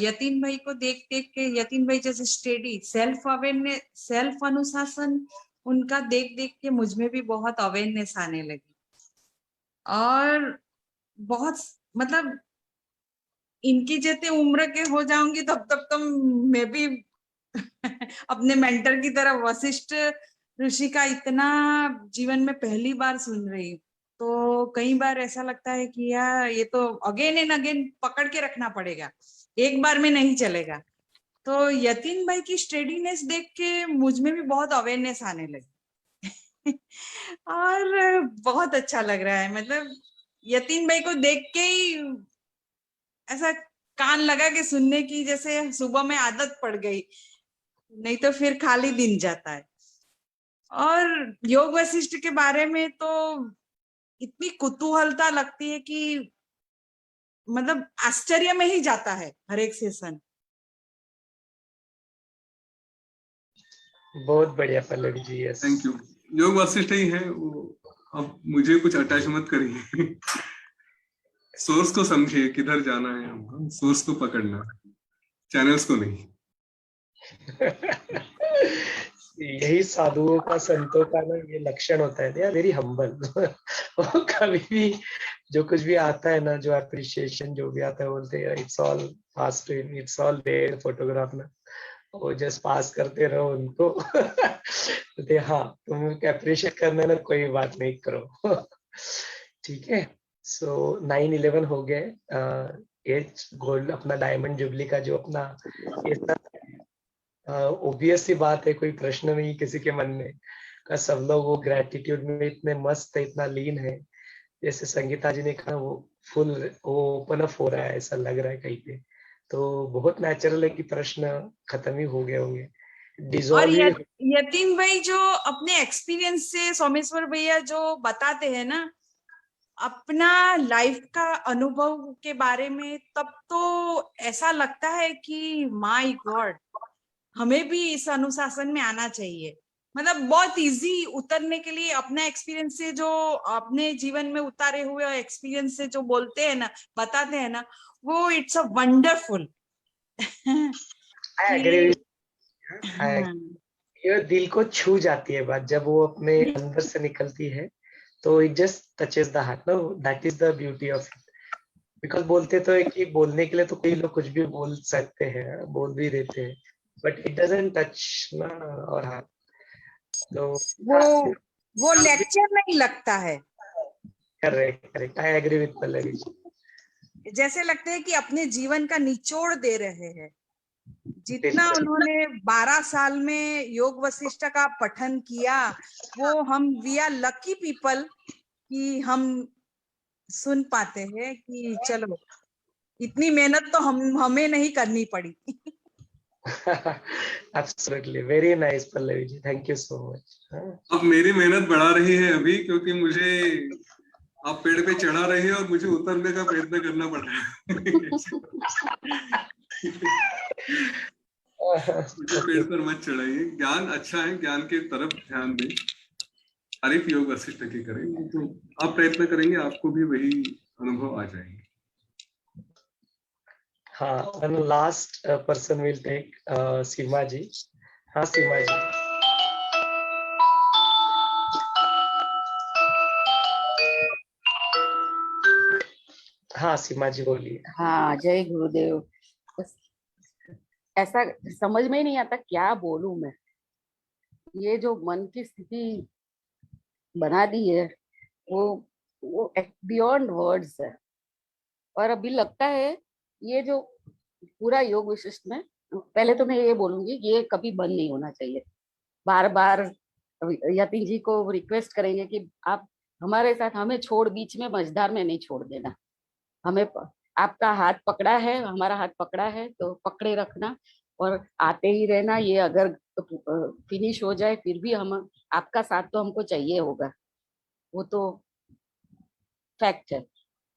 Speaker 6: यतीन भाई को देख देख के, यतीन भाई जैसे स्टडी, सेल्फ अवेयरनेस, सेल्फ अनुशासन, उनका देख देख के मुझ में भी बहुत अवेयरनेस आने लगी। और बहुत मतलब इनकी जितनी उम्र के हो जाऊंगी तब तक तो मैं भी अपने मेंटर की तरह वशिष्ठ ऋषि का इतना जीवन में पहली बार सुन रही हूँ। तो कई बार ऐसा लगता है कि यार ये तो अगेन एंड अगेन पकड़ के रखना पड़ेगा, एक बार में नहीं चलेगा। तो यतीन भाई की स्टेडीनेस देख के मुझ में भी बहुत अवेयरनेस आने लगी और बहुत अच्छा लग रहा है। मतलब यतीन भाई को देख के ही ऐसा कान लगा के सुनने की जैसे सुबह में आदत पड़ गई, नहीं तो फिर खाली दिन जाता है। और योग वशिष्ठ के बारे में तो इतनी कुतूहलता लगती है कि मतलब आश्चर्य में ही जाता है हर एक सेशन।
Speaker 2: बहुत बढ़िया Pallavi ji. Yes,
Speaker 1: thank you. Yoga Vasishtha ही है वो। अब मुझे कुछ अटैच मत करिए, सोर्स को समझिए, किधर जाना है हमको, सोर्स को पकड़ना, चैनल्स को नहीं।
Speaker 2: यही साधुओं का, संतों का ना ये लक्षण होता है, दे आर वेरी हम्बल। वो कभी भी जो कुछ भी आता है ना, जो अप्रिशिएशन जो भी आता है, बोलते हैं it's all past, it's all their photograph ना, वो जस्ट पास करते रहो उनको। बोलते हाँ तुम अप्रिशिएट करना ना, कोई बात नहीं, करो। ठीक है। सो 9/11 हो गए, एज गोल्ड अपना डायमंड जुबली का जो अपना ऑब्वियस सी बात है, कोई प्रश्न नहीं किसी के मन में का, सब लोग वो ग्रेटिट्यूड में इतने मस्त है, इतना लीन है। जैसे संगीता जी ने कहा, वो फुल वो ओपन अप हो रहा है, ऐसा लग रहा है कहीं पे। तो बहुत नेचुरल है कि प्रश्न खत्म ही हो गए होंगे,
Speaker 6: और
Speaker 2: डिसॉल्व ही।
Speaker 6: यतीन भाई जो अपने एक्सपीरियंस से, सोमेश्वर भैया जो बताते हैं ना अपना लाइफ का अनुभव के बारे में, तब तो ऐसा लगता है कि माय गॉड, हमें भी इस अनुशासन में आना चाहिए। मतलब बहुत इजी उतरने के लिए, अपना एक्सपीरियंस से जो अपने जीवन में उतारे हुए एक्सपीरियंस से जो बोलते हैं ना, बताते हैं ना, वो इट्स अ वंडरफुल।
Speaker 2: ये दिल को छू जाती है बात, जब वो अपने अंदर से निकलती है, तो it just touches the heart. No, that is the beauty of it. Because बोलते तो है कि बोलने के लिए तो कई लोग कुछ भी बोल सकते हैं, बोल भी देते हैं, बट इट डजंट टच ना और हार्ट। तो
Speaker 6: वो लेक्चर नहीं लगता है।
Speaker 2: Correct, I agree with Pallavi ji.
Speaker 6: जैसे लगता है कि अपने जीवन का निचोड़ दे रहे हैं, जितना उन्होंने 12 साल में योग वशिष्ठ का पठन किया, वो वी आर लकी पीपल कि हम सुन पाते हैं कि चलो इतनी मेहनत तो हमें नहीं करनी पड़ी।
Speaker 2: Absolutely, very nice Pallavi ji, thank you so much.
Speaker 1: अब मेरी मेहनत बढ़ा रही है अभी, क्योंकि मुझे आप पेड़ पे चढ़ा रहे हैं और मुझे उतरने का प्रयत्न करना पड़ रहा है। मुझे पेड़ पर मत चढ़ाइए, ज्ञान अच्छा है, ज्ञान की तरफ ध्यान दें, तारीफ योग वशिष्ठ की करें, तो आप प्रयत्न करेंगे आपको भी वही अनुभव आ जाएंगे।
Speaker 2: हाँ, one last person will take सीमा जी। हाँ सीमा जी। हाँ सीमा जी बोलिए।
Speaker 11: हाँ, जय गुरुदेव। बस ऐसा समझ में ही नहीं आता क्या बोलूं मैं। ये जो मन की स्थिति बना दी है वो बियॉन्ड वर्ड्स है। और अभी लगता है ये जो पूरा योग विशिष्ट में, पहले तो मैं ये बोलूंगी ये कभी बंद नहीं होना चाहिए। बार बार यतीन जी को रिक्वेस्ट करेंगे कि आप हमारे साथ, हमें छोड़ बीच में मझधार में नहीं छोड़ देना। हमें आपका हाथ पकड़ा है, हमारा हाथ पकड़ा है तो पकड़े रखना और आते ही रहना। ये अगर फिनिश हो जाए फिर भी हम आपका साथ तो हमको चाहिए होगा, वो तो फैक्ट है।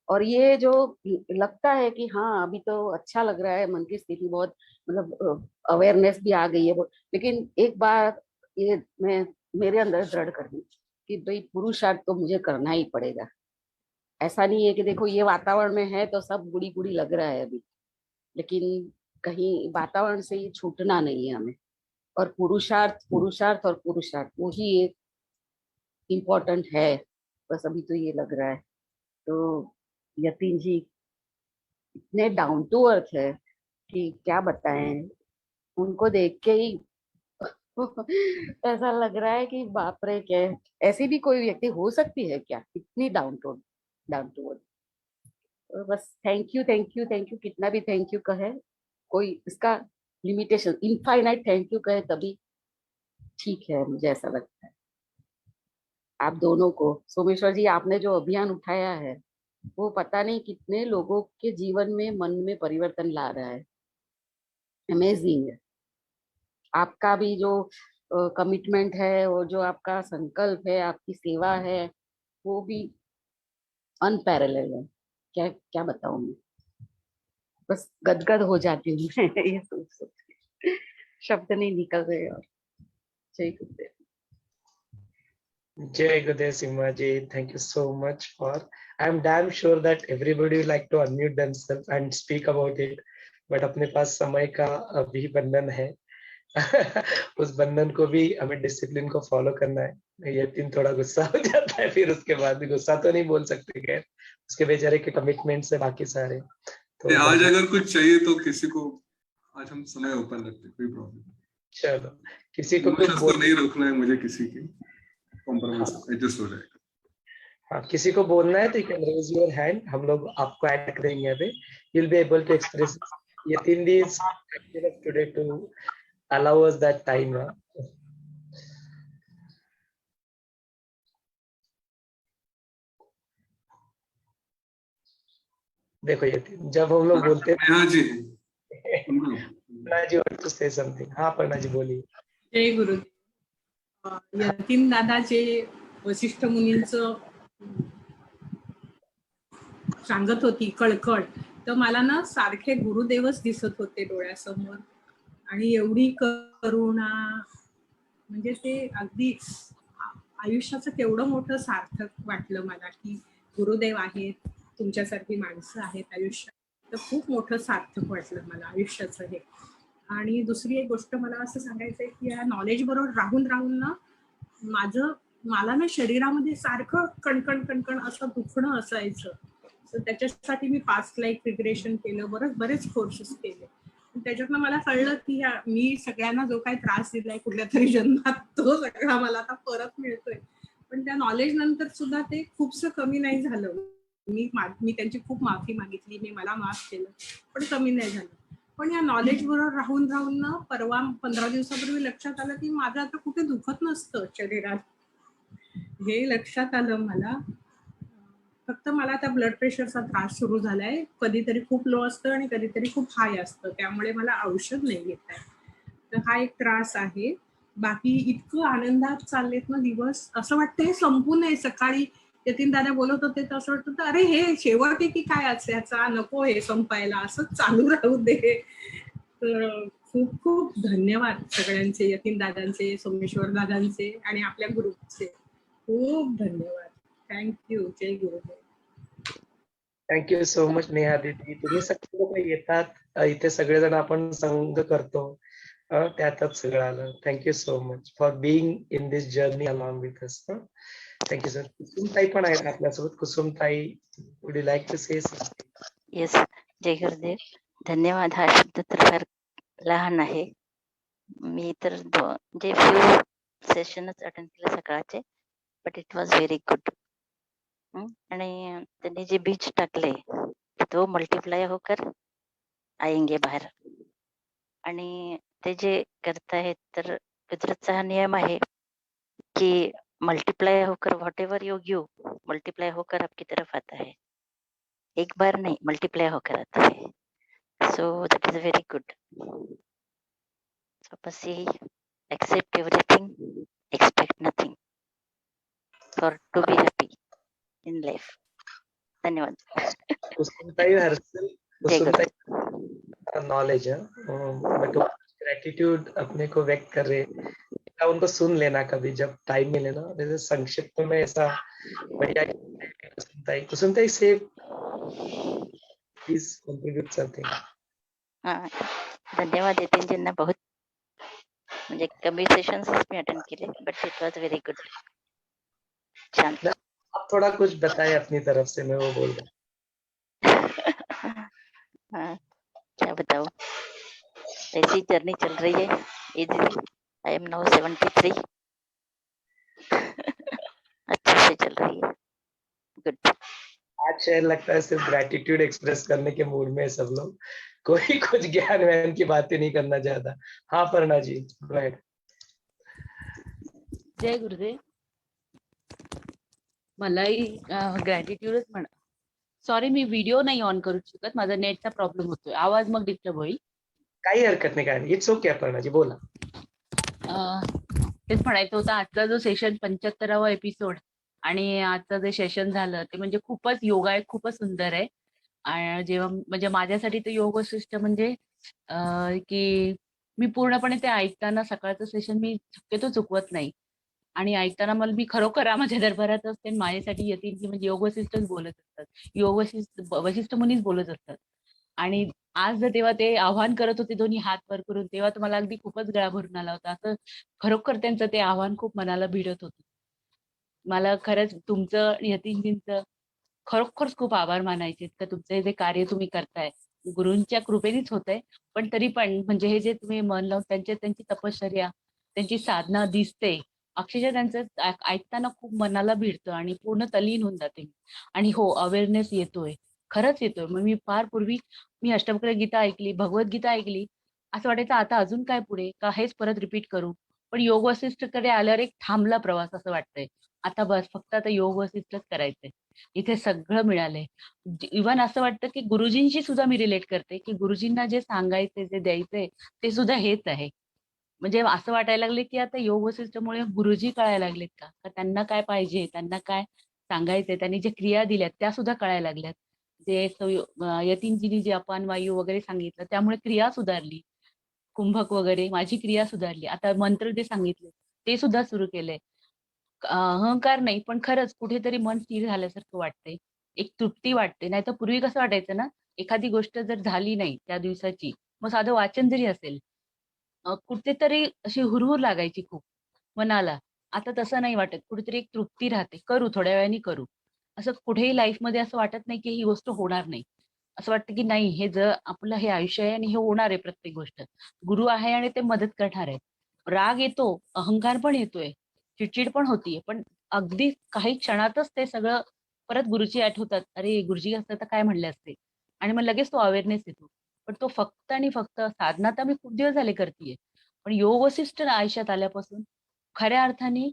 Speaker 11: और ये जो लगता है कि हाँ अभी तो अच्छा लग रहा है, मन की स्थिति बहुत मतलब अवेयरनेस भी आ गई है, लेकिन एक बार ये मैं मेरे अंदर दृढ़ कर दी कि भाई पुरुषार्थ तो मुझे करना ही पड़ेगा। ऐसा नहीं है कि देखो ये वातावरण में है तो सब गुड़ी गुड़ी लग रहा है अभी, लेकिन कहीं वातावरण से ये छूटना नहीं है हमें। और पुरुषार्थ पुरुषार्थ और पुरुषार्थ वही एक इम्पोर्टेंट है। बस अभी तो ये लग रहा है। तो यतीन जी इतने डाउन टू अर्थ है कि क्या बताएं, उनको देख के ही ऐसा लग रहा है कि बाप रे, क्या ऐसी भी कोई व्यक्ति हो सकती है क्या, इतनी डाउन टू अर्थ। बस thank you thank you thank you, कितना भी थैंक यू कहे कोई इसका लिमिटेशन, इनफाइनाइट थैंक यू कहे तभी ठीक है, मुझे ऐसा लगता है। आप दोनों को, सोमेश्वर जी, आपने जो अभियान उठाया है वो पता नहीं कितने लोगों के जीवन में, मन में परिवर्तन ला रहा है। अमेजिंग है। आपका भी जो कमिटमेंट है और जो आपका संकल्प है, आपकी सेवा है, वो भी अनपैरेलल है। क्या क्या बताऊं मैं, बस गदगद हो जाती हूँ मैं ये सोच के, शब्द नहीं निकल रहे। और जय गुरुदेव।
Speaker 2: Jai Gurudev Simha ji, thank you so much for. I'm damn sure that everybody will like to unmute themselves and speak about it, but अपने पास समय का भी बंधन है। उस बंधन को भी हमें डिसिप्लिन को फॉलो करना है। यतीन थोड़ा गुस्सा हो जाता है, फिर उसके बाद भी गुस्सा तो नहीं बोल सकते, खैर उसके बेचारे के कमिटमेंट से बाकी सारे। तो
Speaker 1: आज अगर कुछ चाहिए तो किसी को, आज हम समय ओपन रखते, कोई प्रॉब्लम।
Speaker 2: चलो, किसी को कुछ
Speaker 1: नहीं रोकना है मुझे, किसी की कॉम्प्रोमाइज एडजस्ट हो जाएगा।
Speaker 2: हाँ, किसी को बोलना है तो you can raise your hand, हम लोग आपको ऐड करेंगे यहाँ पे। You will be able to express. Yatin di is today to allow us that time. देखो यतीन, जब हम लोग बोलते हैं
Speaker 1: हाँ जी
Speaker 2: जी वांट टू से समथिंग। हाँ पर्णा जी बोलिए।
Speaker 12: जय गुरु। यतीन दादाचे वशिष्ठ मुनींचं सांगत होती कळकळ, तर मला ना सारखे गुरुदेवच दिसत होते डोळ्यासमोर, आणि एवढी करुणा, म्हणजे ते अगदी आयुष्याचं केवढं मोठं सार्थक वाटलं मला की गुरुदेव आहेत, तुमच्यासारखी माणसं आहेत आयुष्यात, तर खूप मोठं सार्थक वाटलं मला आयुष्याचं हे। आणि दुसरी एक गोष्ट मला असं सांगायचंय की या नॉलेज बरोबर राहून राहून ना मला ना शरीरामध्ये सारखं कणकण कणकण असं दुखणं असायचं। तर त्याच्यासाठी मी पास्ट लाईफ रिग्रेशन केलं, बरेच कोर्सेस केले। त्याच्यातनं मला कळलं की मी सगळ्यांना जो काही त्रास दिलाय कुठल्या तरी जन्मात, तो सगळा मला आता परत मिळतोय। पण त्या नॉलेज नंतर सुद्धा ते खूपसं कमी नाही झालं। मी त्यांची खूप माफी मागितली, मी मला माफ केलं, पण कमी नाही झालं। पण या नॉलेज बरोबर राहून राहून ना परवा 15 दिवसापूर्वी लक्षात आलं की माझं आता कुठे दुखत नसतं शरीरात. हे लक्षात आलं मला. फक्त मला आता ब्लड प्रेशरचा त्रास सुरू झालाय. कधीतरी खूप लो असतं आणि कधीतरी खूप हाय असतं. त्यामुळे मला औषध नाही घेता येत. तर हा एक त्रास आहे. बाकी इतकं आनंदात चाललेत ना दिवस, असं वाटतंय संपू नये. सकाळी यतीन दादा बोलत होते तर असं वाटत होतं अरे हे शेवट आहे की काय याचा, नको हे संपायला, असंच चालू राहू दे. तर खूप खूप धन्यवाद सगळ्यांचे, यतीन दादांचे, सोमेश्वर दादांचे आणि आपल्या ग्रुपचे. खूप धन्यवाद. थँक्यू. जय गुरुदेव.
Speaker 2: थँक्यू सो मच नेहा दीदी. तुम्ही सगळे लोक येतात इथे, सगळेजण आपण संग करतो, त्यातच सगळं आलं. Thank you so much for being in this journey along with us. Thank you sir. Kusumtai पण आहेत आपल्यासोबत. Kusumtai, would you like to say something?
Speaker 13: Yes, जय गुरुदेव. धन्यवाद हा शब्द तर फार लहान आहे. मी तर जे फ्यू सेशनच अटेंड केले सकाळचे, but it was very good. आणि त्यांनी जे बीज टाकले तो मल्टिप्लाय होकर आएंगे बाहेर. आणि ते जे करतायत तर कुदरतचा हा नियम आहे कि मल्टीप्लाई होकर what ever you give multiply होकर आपकी तरफ आता है. एक बार नहीं, मल्टीप्लाई होकर आता है. So that is very good. So बस यही, accept everything, expect nothing, for to be happy in life. धन्यवाद.
Speaker 2: कुसुमताई हर्षल, कुसुमताई नॉलेज है, बट ग्रेटिट्यूड अपने को व्यक्त कर रहे, उनको सुन लेना कभी जब टाइम मिले ना. जैसे संक्षिप्त में ऐसा बढ़िया. कुसुमताई से प्लीज कंट्रीब्यूट समथिंग.
Speaker 13: हाँ, धन्यवाद यतीनजींना. बहुत म्हणजे कमी सेशन्स मी अटेंड केले, but it was very good. छान.
Speaker 2: आप थोड़ा कुछ बताए अपनी तरफ से, मैं वो बोल रहा.
Speaker 13: हाँ, क्या बताऊं, ऐसी जर्नी चल रही है इजीली. I am now 73. अच्छे से चल रही है. गुड.
Speaker 2: आज शायद लगता है सिर्फ ग्रेटिट्यूड एक्सप्रेस करने के मूड में सब लोग, कोई कुछ ज्ञान व्यान की बातें नहीं करना चाहता. हाँ पर्णा जी, गो अहेड.
Speaker 10: जय गुरुदेव. मलाही ग्रॅटिट्यूडच म्हणा. सॉरी, मी व्हिडिओ नाही ऑन करू शकत, माझा नेटचा प्रॉब्लेम होतोय, आवाज मग डिस्टर्ब होईल.
Speaker 2: काही हरकत नाही, काय नाही. इट्स ओके पर्णा जी, बोला.
Speaker 10: तेच म्हणायचं होतं, आजचा जो सेशन 75वा एपिसोड आणि आजचं जे सेशन झालं ते म्हणजे खूपच योगा आहे, खूपच सुंदर आहे. आणि जेव्हा म्हणजे माझ्यासाठी तर योग वशिष्ठ म्हणजे की मी पूर्णपणे ते ऐकताना सकाळचं सेशन मी शक्यतो चुकवत नाही. आणि ऐकताना मला मी खरोखर माझ्या दरबारात असते, माझ्यासाठी येतील की म्हणजे योग वशिष्ठच बोलत असतात, योग वशिष्ठ मुनीच बोलत असतात. आणि आज जर तेव्हा ते आव्हान करत होते दोन्ही हात वर करून, तेव्हा तर मला अगदी खूपच गळा भरून आला होता. असं खरोखर त्यांचं ते आव्हान खूप मनाला भिडत होतं. मला खरंच तुमचं यतीनजींचं खरोखरच खूप आभार मानायचे का तुमचं हे जे कार्य तुम्ही करताय गुरूंच्या कृपेनेच होतंय. पण तरी पण म्हणजे हे जे तुम्ही मन लावून त्यांची तपश्चर्या, त्यांची साधना दिसते, अक्षरशः त्यांचं ऐकताना खूप मनाला भिडतं आणि पूर्ण तल्लीन होऊन जाते. आणि हो, अवेअरनेस येतोय, खरंच येतोय. मग मी फार पूर्वी मी अष्टवक्र गीता ऐकली, भगवद्गीता ऐकली, असं वाटायचं आता अजून काय पुढे, का हेच परत रिपीट करू. पण योग वसिष्ठकडे आल्यावर एक थांबला प्रवास असं वाटतंय. आता बस फक्त आता योग वसिष्ठच करायचंय. इथे सगळं मिळालंय. इव्हन असं वाटतं की गुरुजींशी सुद्धा मी रिलेट करते की गुरुजींना जे सांगायचे, जे द्यायचंय ते सुद्धा हेच आहे. म्हणजे असं वाटायला लागले की आता योग वसिष्ठमुळे गुरुजी कळायला लागलेत का त्यांना काय पाहिजे, त्यांना काय सांगायचंय, त्यांनी जे क्रिया दिल्यात त्या सुद्धा कळायला लागल्यात. जे यतीनजींनी जे अपान वायू वगैरे सांगितलं त्यामुळे क्रिया सुधारली, कुंभक वगैरे माझी क्रिया सुधारली. आता मंत्र जे सांगितले ते सुद्धा सुरू केलंय. अहंकार नाही, पण खरंच कुठेतरी मन स्थिर झाल्यासारखं वाटतंय, एक तृप्ती वाटते. नाही तर पूर्वी कसं वाटायचं ना, एखादी गोष्ट जर झाली नाही त्या दिवसाची, मग साधं वाचन जरी असेल कुठेतरी अशी हुरहुर लागायची खूप मनाला. आता तसं नाही वाटत, कुठेतरी एक तृप्ती राहते, करू थोड्या वेळाने करू. असं कुठेही लाईफमध्ये असं वाटत नाही की ही गोष्ट होणार नाही. असं वाटतं की नाही, हे जर आपलं हे आयुष्य आहे आणि हे होणार आहे. प्रत्येक गोष्ट गुरु आहे आणि ते मदत करणार आहे. राग येतो, अहंकार पण येतोय, चिडचिड पण होतीये, पण अगदी काही क्षणातच ते सगळं परत गुरुची आठवतात. अरे गुरुजी असतं तर काय म्हणले असते, आणि मग लगेच तो अवेअरनेस येतो.
Speaker 14: पण तो फक्त आणि फक्त साधना तर मी खूप दिवस झाले करतेय, पण योग वसिष्ठ आयुष्यात आल्यापासून खऱ्या अर्थाने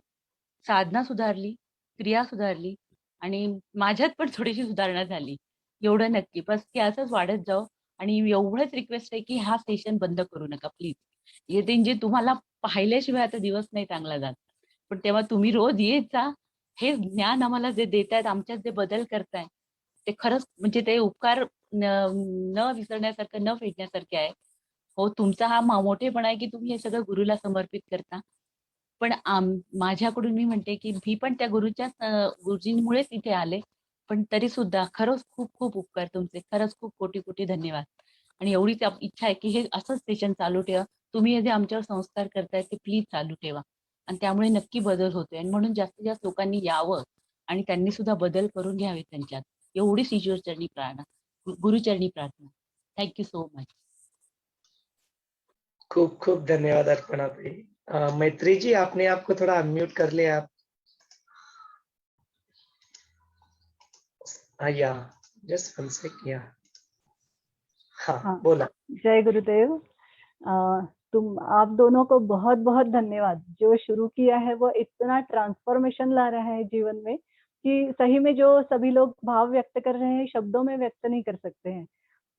Speaker 14: साधना सुधारली, क्रिया सुधारली आणि माझ्यात पण थोडीशी सुधारणा झाली. एवढं नक्की. बस की असंच वाढत जाओ आणि एवढंच रिक्वेस्ट आहे की हा सेशन बंद करू नका प्लीज. यतीनजी तुम्हाला पाहिल्याशिवाय आता दिवस नाही चांगला जात. पण तेव्हा तुम्ही रोज येत जा. हे ज्ञान आम्हाला जे देतायत, आमच्यात जे बदल करताय, ते खरंच म्हणजे ते उपकार न विसरण्यासारखं, न फेडण्यासारखे आहे. हो, तुमचा हा मोठेपणा आहे की तुम्ही हे सगळं गुरुला समर्पित करता. पण माझ्याकडून मी म्हणते की मी पण त्या गुरुजींमुळेच इथे आले. पण तरी सुद्धा खरंच खूप खूप उपकार तुमचे. खरंच खूप कोटी कोटी धन्यवाद. आणि एवढीच इच्छा आहे की हे असंच सेशन चालू ठेवा. तुम्ही जे आमच्यावर संस्कार करताय ते प्लीज चालू ठेवा. आणि त्यामुळे नक्की बदल होतोय. आणि म्हणून जास्तीत जास्त लोकांनी यावं आणि त्यांनी सुद्धा बदल करून घ्यावे त्यांच्यात. एवढीच ईश्वरचरणी प्रार्थना, गुरुचरणी प्रार्थना. Thank you so much.
Speaker 2: खूब खूब धन्यवाद अर्पणा भाई। मैत्री जी, आपने आपको थोड़ा अनम्यूट कर लिया आप। या जस्ट वन सेक। या हाँ बोला।
Speaker 15: जय गुरुदेव। आप दोनों को बहुत बहुत धन्यवाद। जो शुरू किया है वो इतना ट्रांसफॉर्मेशन ला रहा है जीवन में कि सही में जो सभी लोग भाव व्यक्त कर रहे हैं शब्दों में व्यक्त नहीं कर सकते हैं।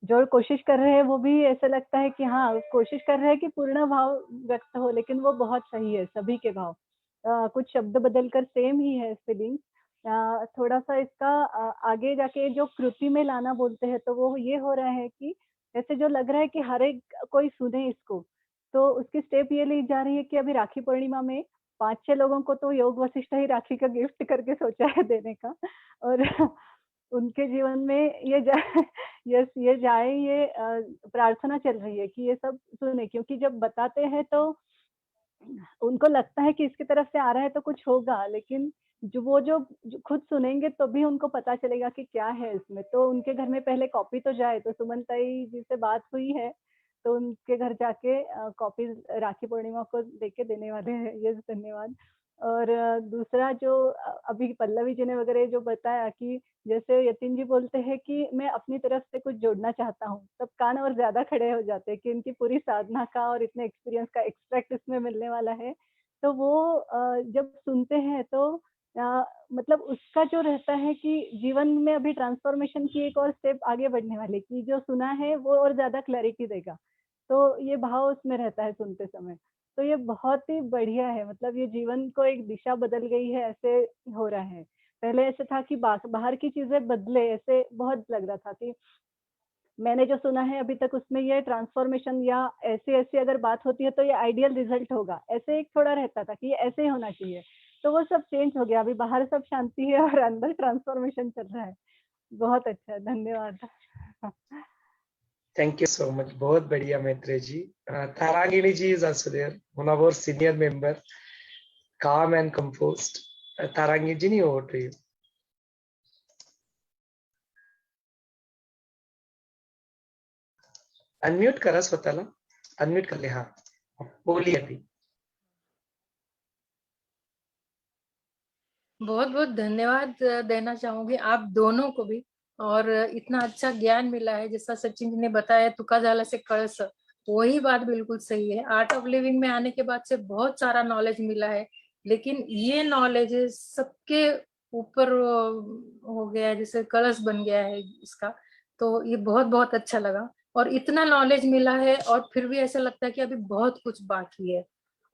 Speaker 15: जो कोशिश कर रहे हैं वो भी ऐसा लगता है कि हाँ कोशिश कर रहे हैं कि पूर्ण भाव व्यक्त हो, लेकिन वो बहुत सही है सभी के भाव। कुछ शब्द बदलकर सेम ही है फीलिंग। थोड़ा सा इसका आगे जाके जो कृति में लाना बोलते हैं तो वो ये हो रहा है कि ऐसे जो लग रहा है कि हर एक कोई सुने इसको, तो उसकी स्टेप ये ली जा रही है कि अभी राखी पूर्णिमा में 5-6 लोगों को तो योग वशिष्ठ ही राखी का गिफ्ट करके सोचा है देने का। और उनके जीवन में ये जाए ये प्रार्थना चल रही है कि ये सब सुने, क्योंकि जब बताते हैं तो उनको लगता है कि इसकी तरफ से आ रहा है तो कुछ होगा, लेकिन जो खुद सुनेंगे तो भी उनको पता चलेगा कि क्या है इसमें। तो उनके घर में पहले कॉपी तो जाए, तो सुमन ताई जी से बात हुई है तो उनके घर जाके कॉपी राखी पूर्णिमा को देके देने वाले हैं। यस, धन्यवाद। और दूसरा जो अभी पल्लवी जी ने वगैरह जो बताया कि जैसे यतीन जी बोलते हैं कि मैं अपनी तरफ से कुछ जोड़ना चाहता हूँ, तब कान और ज्यादा खड़े हो जाते हैं कि इनकी पूरी साधना का और इतने एक्सपीरियंस का एक्सट्रैक्ट इसमें मिलने वाला है। तो वो जब सुनते हैं तो मतलब उसका जो रहता है कि जीवन में अभी ट्रांसफॉर्मेशन की एक और स्टेप आगे बढ़ने वाले की जो सुना है वो और ज्यादा क्लैरिटी देगा। तो ये भाव उसमें रहता है सुनते समय। तो ये बहुत ही बढ़िया है, मतलब ये जीवन को एक दिशा बदल गई है ऐसे हो रहा है। पहले ऐसे था कि बाहर की चीजें बदले, ऐसे बहुत लग रहा था कि मैंने जो सुना है अभी तक उसमें ये ट्रांसफॉर्मेशन या ऐसे अगर बात होती है तो ये आइडियल रिजल्ट होगा, ऐसे एक थोड़ा रहता था कि ये ऐसे ही होना चाहिए। तो वो सब चेंज हो गया, अभी बाहर सब शांति है और अंदर ट्रांसफॉर्मेशन चल रहा है। बहुत अच्छा, धन्यवाद।
Speaker 2: Thank you so much. बहुत बढ़िया मैत्री जी। Tarangini ji is also there, one of our senior member, calm and composed. Tarangini ji, over to you. Unmute करा स्वतःला, अनम्यूट कर ले। हाँ बोलिए अभी।
Speaker 16: बहुत बहुत धन्यवाद देना चाहूंगी आप दोनों को भी। और इतना अच्छा ज्ञान मिला है, जैसा सचिन जी ने बताया तुका झाला से कळस, वही बात बिल्कुल सही है। आर्ट ऑफ लिविंग में आने के बाद से बहुत सारा नॉलेज मिला है, लेकिन ये नॉलेज सबके ऊपर हो गया है, जैसे कलश बन गया है इसका। तो ये बहुत बहुत अच्छा लगा। और इतना नॉलेज मिला है और फिर भी ऐसा लगता है कि अभी बहुत कुछ बाकी है।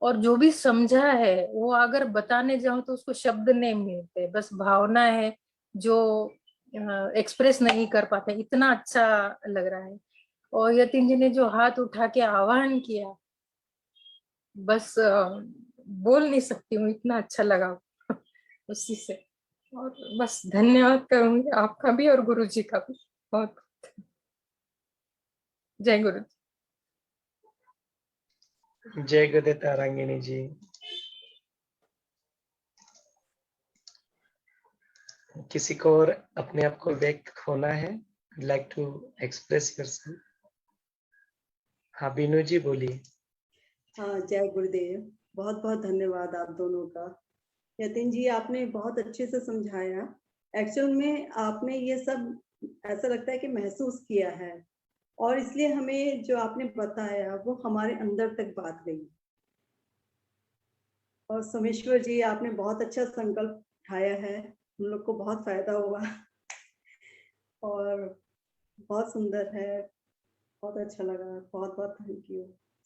Speaker 16: और जो भी समझा है वो अगर बताने जाऊं तो उसको शब्द नहीं मिलते, बस भावना है जो एक्सप्रेस नहीं कर पाते। इतना अच्छा लग रहा है। और यतीन जी ने जो हाथ उठा के आह्वान किया, बस बोल नहीं सकती हूँ, इतना अच्छा लगा उसी से। और बस धन्यवाद करूंगी आपका भी और गुरु जी का भी बहुत। जय गुरु।
Speaker 2: जय गुरुदेव तारांगिनी जी। किसी को और अपने आप को व्यक्त होना है, लाइक टू एक्सप्रेस योरसेल्फ? हाँ बीनू जी बोलिए।
Speaker 17: हाँ जय गुरुदेव। बहुत बहुत धन्यवाद आप दोनों का। यतीन जी आपने बहुत अच्छे से समझाया। एक्चुअल में आपने ये सब ऐसा लगता है कि महसूस किया है और इसलिए हमें जो आपने बताया वो हमारे अंदर तक बात गई। और सोमेश्वर जी, आपने बहुत अच्छा संकल्प उठाया है, हम लोग को बहुत फायदा हुआ और बहुत सुंदर है, बहुत अच्छा लगा, बहुत बहुत थैंक यू।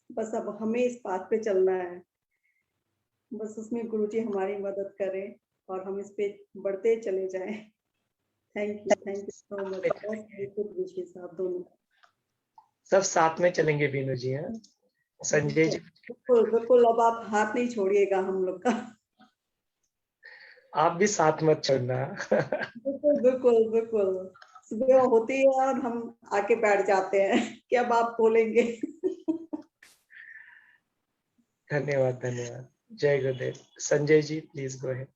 Speaker 17: बस अब हमें इस बात पे चलना है, बस उसमें गुरुजी हमारी मदद करें और हम इस पे बढ़ते चले जाएं। Thank you so much. बहुत गुड विशेष आप दोनों।
Speaker 2: सब साथ में चलेंगे बीनू जी। हाँ, संजय जी
Speaker 17: बिल्कुल बिल्कुल, अब आप हाथ नहीं छोड़िएगा हम लोग का।
Speaker 2: आप भी साथ मत छोड़ना।
Speaker 17: बिल्कुल बिल्कुल बिल्कुल, सुबह होती है और हम आके बैठ जाते हैं कि अब आप बोलेंगे।
Speaker 2: धन्यवाद धन्यवाद। जय गुरुदेव। Sanjay ji please go ahead.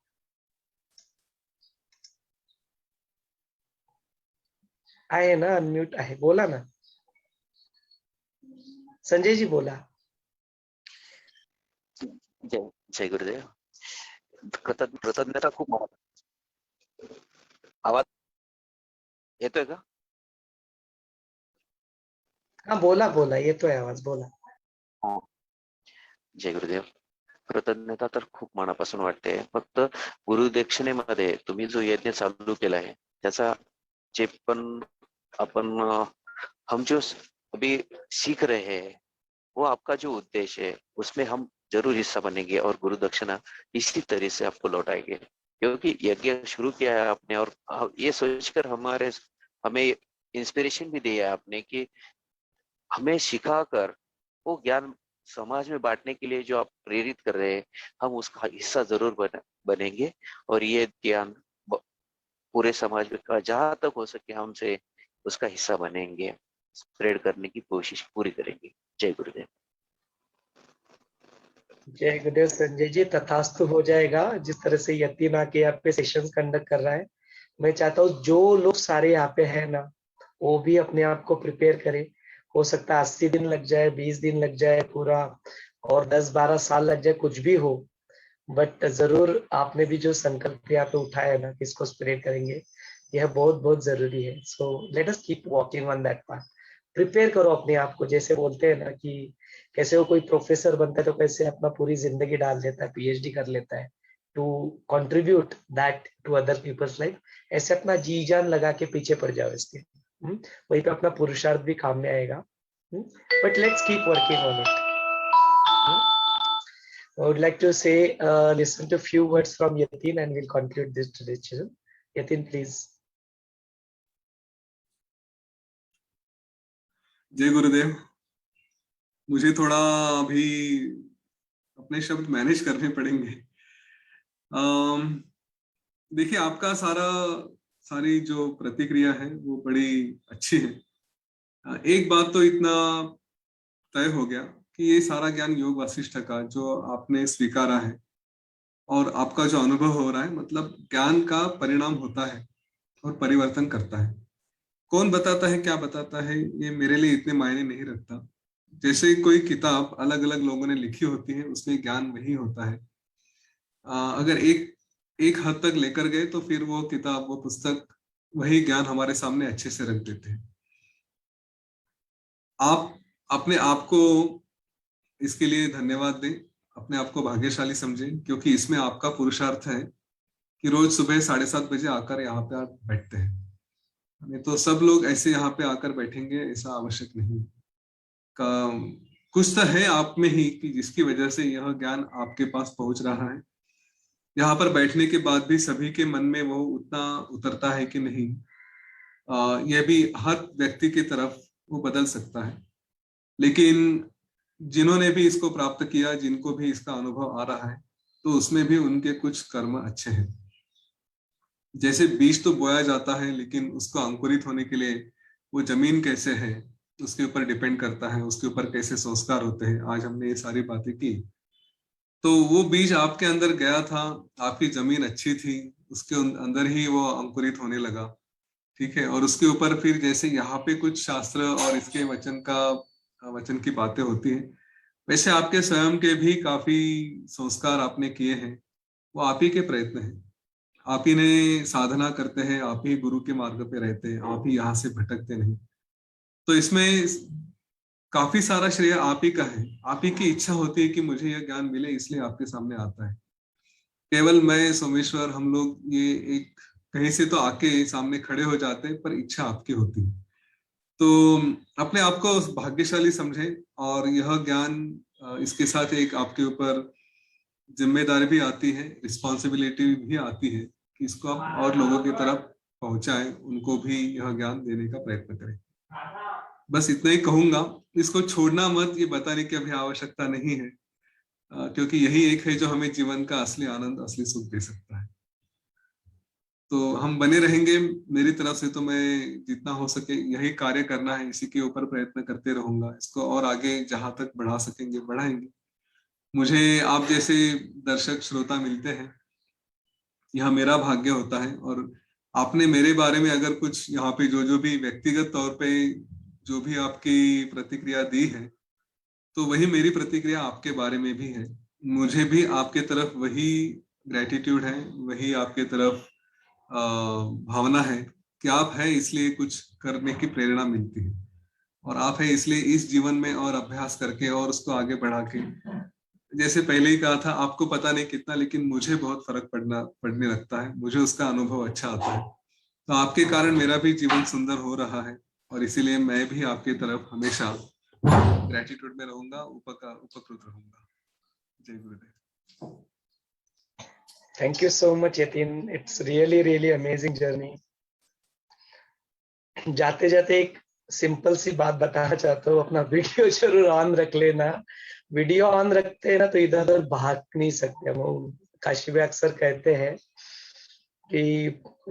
Speaker 2: आहे ना, अनम्यूट आहे, बोला ना संजय जी, बोला।
Speaker 18: जय जय गुरुदेव। कृतज्ञता खूप आवाज येतोय का?
Speaker 2: हाँ बोला बोला, येतोय आवाज, बोला।
Speaker 18: जय गुरुदेव। कृतज्ञता तर खूप मनापासून वाटते। फक्त गुरुदक्षिणेमध्ये तुम्ही जो यज्ञ चालू केला आहे त्याचा जे पण आपण हम जो अभी सीख रहे हैं वो आपका जो उद्देश्य है उसमें हम जरूर हिस्सा बनेंगे और गुरु दक्षिणा इसी तरह से आपको लौटाएंगे, क्योंकि यज्ञ शुरू किया है आपने और ये सोचकर हमें इंस्पिरेशन भी दिया है आपने कि हमें सिखाकर वो ज्ञान समाज में बांटने के लिए जो आप प्रेरित कर रहे हैं हम उसका हिस्सा जरूर बनेंगे और ये ज्ञान पूरे समाज में जहां तक हो सके हमसे उसका हिस्सा बनेंगे, स्प्रेड करने की कोशिश पूरी करेंगे। जय गुरुदेव।
Speaker 2: जय गुरुदेव संजय जी, तथास्तु हो जाएगा। जिस तरह से यतीन आके यहाँ पे सेशन कंडक्ट कर रहा है, मैं चाहता हूँ जो लोग सारे यहाँ पे हैं ना, वो भी अपने आप को प्रिपेयर करें। हो सकता है 80 दिन लग जाए, 20 दिन लग जाए पूरा, और 10-12 साल लग जाए, कुछ भी हो, बट जरूर आपने भी जो संकल्प यहाँ पे उठाया है ना, किसको स्प्रेड करेंगे, यह बहुत बहुत जरूरी है। So let us keep walking on that path. Prepare करो अपने आप को, जैसे बोलते हैं ना कि कैसे वो कोई प्रोफेसर बनता है तो कैसे अपना पूरी जिंदगी डाल देता है, पीएचडी कर लेता है to contribute that to other people's life, ऐसे अपना जी जान लगा के पीछे पड़ जाओ इसके। वहीं पे अपना पुरुषार्थ भी काम में आएगा। But let's keep working on it. I would like to say, listen to few words from Yatin and we'll conclude this today's session. Yatin, please.
Speaker 1: जय गुरुदेव। मुझे थोड़ा अभी अपने शब्द मैनेज करने पड़ेंगे। देखिए, आपका सारी जो प्रतिक्रिया है वो बड़ी अच्छी है। एक बात तो इतना तय हो गया कि ये सारा ज्ञान योग वासिष्ठ का जो आपने स्वीकारा है और आपका जो अनुभव हो रहा है, मतलब ज्ञान का परिणाम होता है और परिवर्तन करता है। कौन बताता है, क्या बताता है, ये मेरे लिए इतने मायने नहीं रखता। जैसे कोई किताब अलग अलग लोगों ने लिखी होती है, उसमें ज्ञान वही होता है। अगर एक हद तक लेकर गए तो फिर वो किताब, वो पुस्तक, वही ज्ञान हमारे सामने अच्छे से रख देते हैं। आप अपने आप को इसके लिए धन्यवाद दें, अपने आप को भाग्यशाली समझें, क्योंकि इसमें आपका पुरुषार्थ है कि रोज सुबह 7:30 बजे आकर यहाँ पे आप बैठते हैं। नहीं तो सब लोग ऐसे यहाँ पे आकर बैठेंगे, ऐसा आवश्यक नहीं। कुछ तो है आप में ही कि जिसकी वजह से यह ज्ञान आपके पास पहुंच रहा है। यहाँ पर बैठने के बाद भी सभी के मन में वो उतना उतरता है कि नहीं, यह भी हर व्यक्ति की तरफ वो बदल सकता है। लेकिन जिन्होंने भी इसको प्राप्त किया, जिनको भी इसका अनुभव आ रहा है, तो उसमें भी उनके कुछ कर्म अच्छे हैं। जैसे बीज तो बोया जाता है, लेकिन उसको अंकुरित होने के लिए वो जमीन कैसे है उसके ऊपर डिपेंड करता है, उसके ऊपर कैसे संस्कार होते हैं। आज हमने ये सारी बातें की, तो वो बीज आपके अंदर गया था, आपकी जमीन अच्छी थी, उसके अंदर ही वो अंकुरित होने लगा, ठीक है। और उसके ऊपर फिर जैसे यहाँ पे कुछ शास्त्र और इसके वचन की बातें होती हैं, वैसे आपके स्वयं के भी काफी संस्कार आपने किए हैं, वो आप ही के प्रयत्न हैं। आप ही ने साधना करते हैं, आप ही गुरु के मार्ग पे रहते हैं, आप ही यहाँ से भटकते नहीं। तो इसमें काफी सारा श्रेय आप ही का है। आप ही की इच्छा होती है कि मुझे यह ज्ञान मिले, इसलिए आपके सामने आता है। केवल मैं, सोमेश्वर, हम लोग ये एक कहीं से तो आके सामने खड़े हो जाते हैं, पर इच्छा आपकी होती है। तो अपने आप को भाग्यशाली समझें, और यह ज्ञान इसके साथ एक आपके ऊपर जिम्मेदारी भी आती है, रिस्पॉन्सिबिलिटी भी आती है कि इसको आप और लोगों की तरफ पहुंचाएं, उनको भी यह ज्ञान देने का प्रयत्न करें। बस इतना ही कहूंगा। इसको छोड़ना मत, ये बताने की अभी आवश्यकता नहीं है, क्योंकि यही एक है जो हमें जीवन का असली आनंद, असली सुख दे सकता है। तो हम बने रहेंगे। मेरी तरफ से तो मैं जितना हो सके यही कार्य करना है, इसी के ऊपर प्रयत्न करते रहूंगा। इसको और आगे जहां तक बढ़ा सकेंगे बढ़ाएंगे। मुझे आप जैसे दर्शक श्रोता मिलते हैं, यह मेरा भाग्य होता है। और आपने मेरे बारे में अगर कुछ यहाँ पे जो भी व्यक्तिगत तौर पे जो भी आपकी प्रतिक्रिया दी है, तो वही मेरी प्रतिक्रिया आपके बारे में भी है। मुझे भी आपके तरफ वही ग्रेटिट्यूड है, वही आपके तरफ भावना है कि आप हैं, इसलिए कुछ करने की प्रेरणा मिलती है। और आप हैं इसलिए इस जीवन में और अभ्यास करके और उसको आगे बढ़ा के, जैसे पहले ही कहा था, आपको पता नहीं कितना, लेकिन मुझे बहुत फर्क पड़ने लगता है। मुझे उसका अनुभव अच्छा आता है। तो आपके कारण मेरा भी जीवन सुंदर हो रहा है, और इसीलिए मैं भी आपकी तरफ हमेशा ग्रेटिट्यूड में रहूंगा, उपकृत रहूंगा। जय गुरुदेव।
Speaker 2: Thank you so much, Yatin. It's really amazing journey. जाते जाते एक सिंपल सी बात बताना चाहता हूँ, अपना वीडियो जरूर ऑन रख लेना। वीडियो ऑन रखते हैं ना तो इधर उधर भाग नहीं सकते हम। काशी में अक्सर कहते हैं कि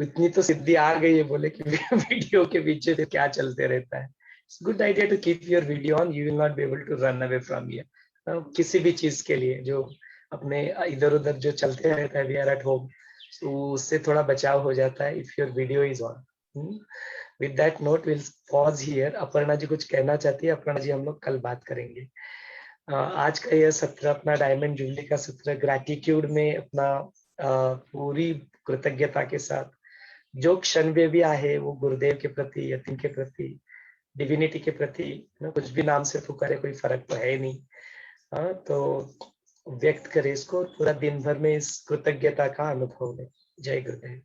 Speaker 2: इतनी तो सिद्धि आ गई है, बोले कि वीडियो के पीछे से क्या चलते रहता है। It's good idea to keep your video on. You will not be able to run away from here. किसी भी चीज के लिए जो अपने इधर उधर जो चलते रहता है, we are at home, तो उससे थोड़ा बचाव हो जाता है if your video is on. With that note, we'll pause here. Aparna ji कुछ कहना चाहती है? अपर्णा जी, हम लोग कल बात करेंगे। आज का यह सत्र अपना डायमंड जुबली का सत्र ग्रैटिट्यूड में अपना पूरी कृतज्ञता के साथ जो क्षण में भी आहे वो गुरुदेव के प्रति, यतिन के प्रति, डिविनिटी के प्रति, कुछ भी नाम से पुकारे कोई फर्क तो है नहीं। तो व्यक्त करे इसको, पूरा दिन भर में इस कृतज्ञता का अनुभव ले। जय गुरुदेव।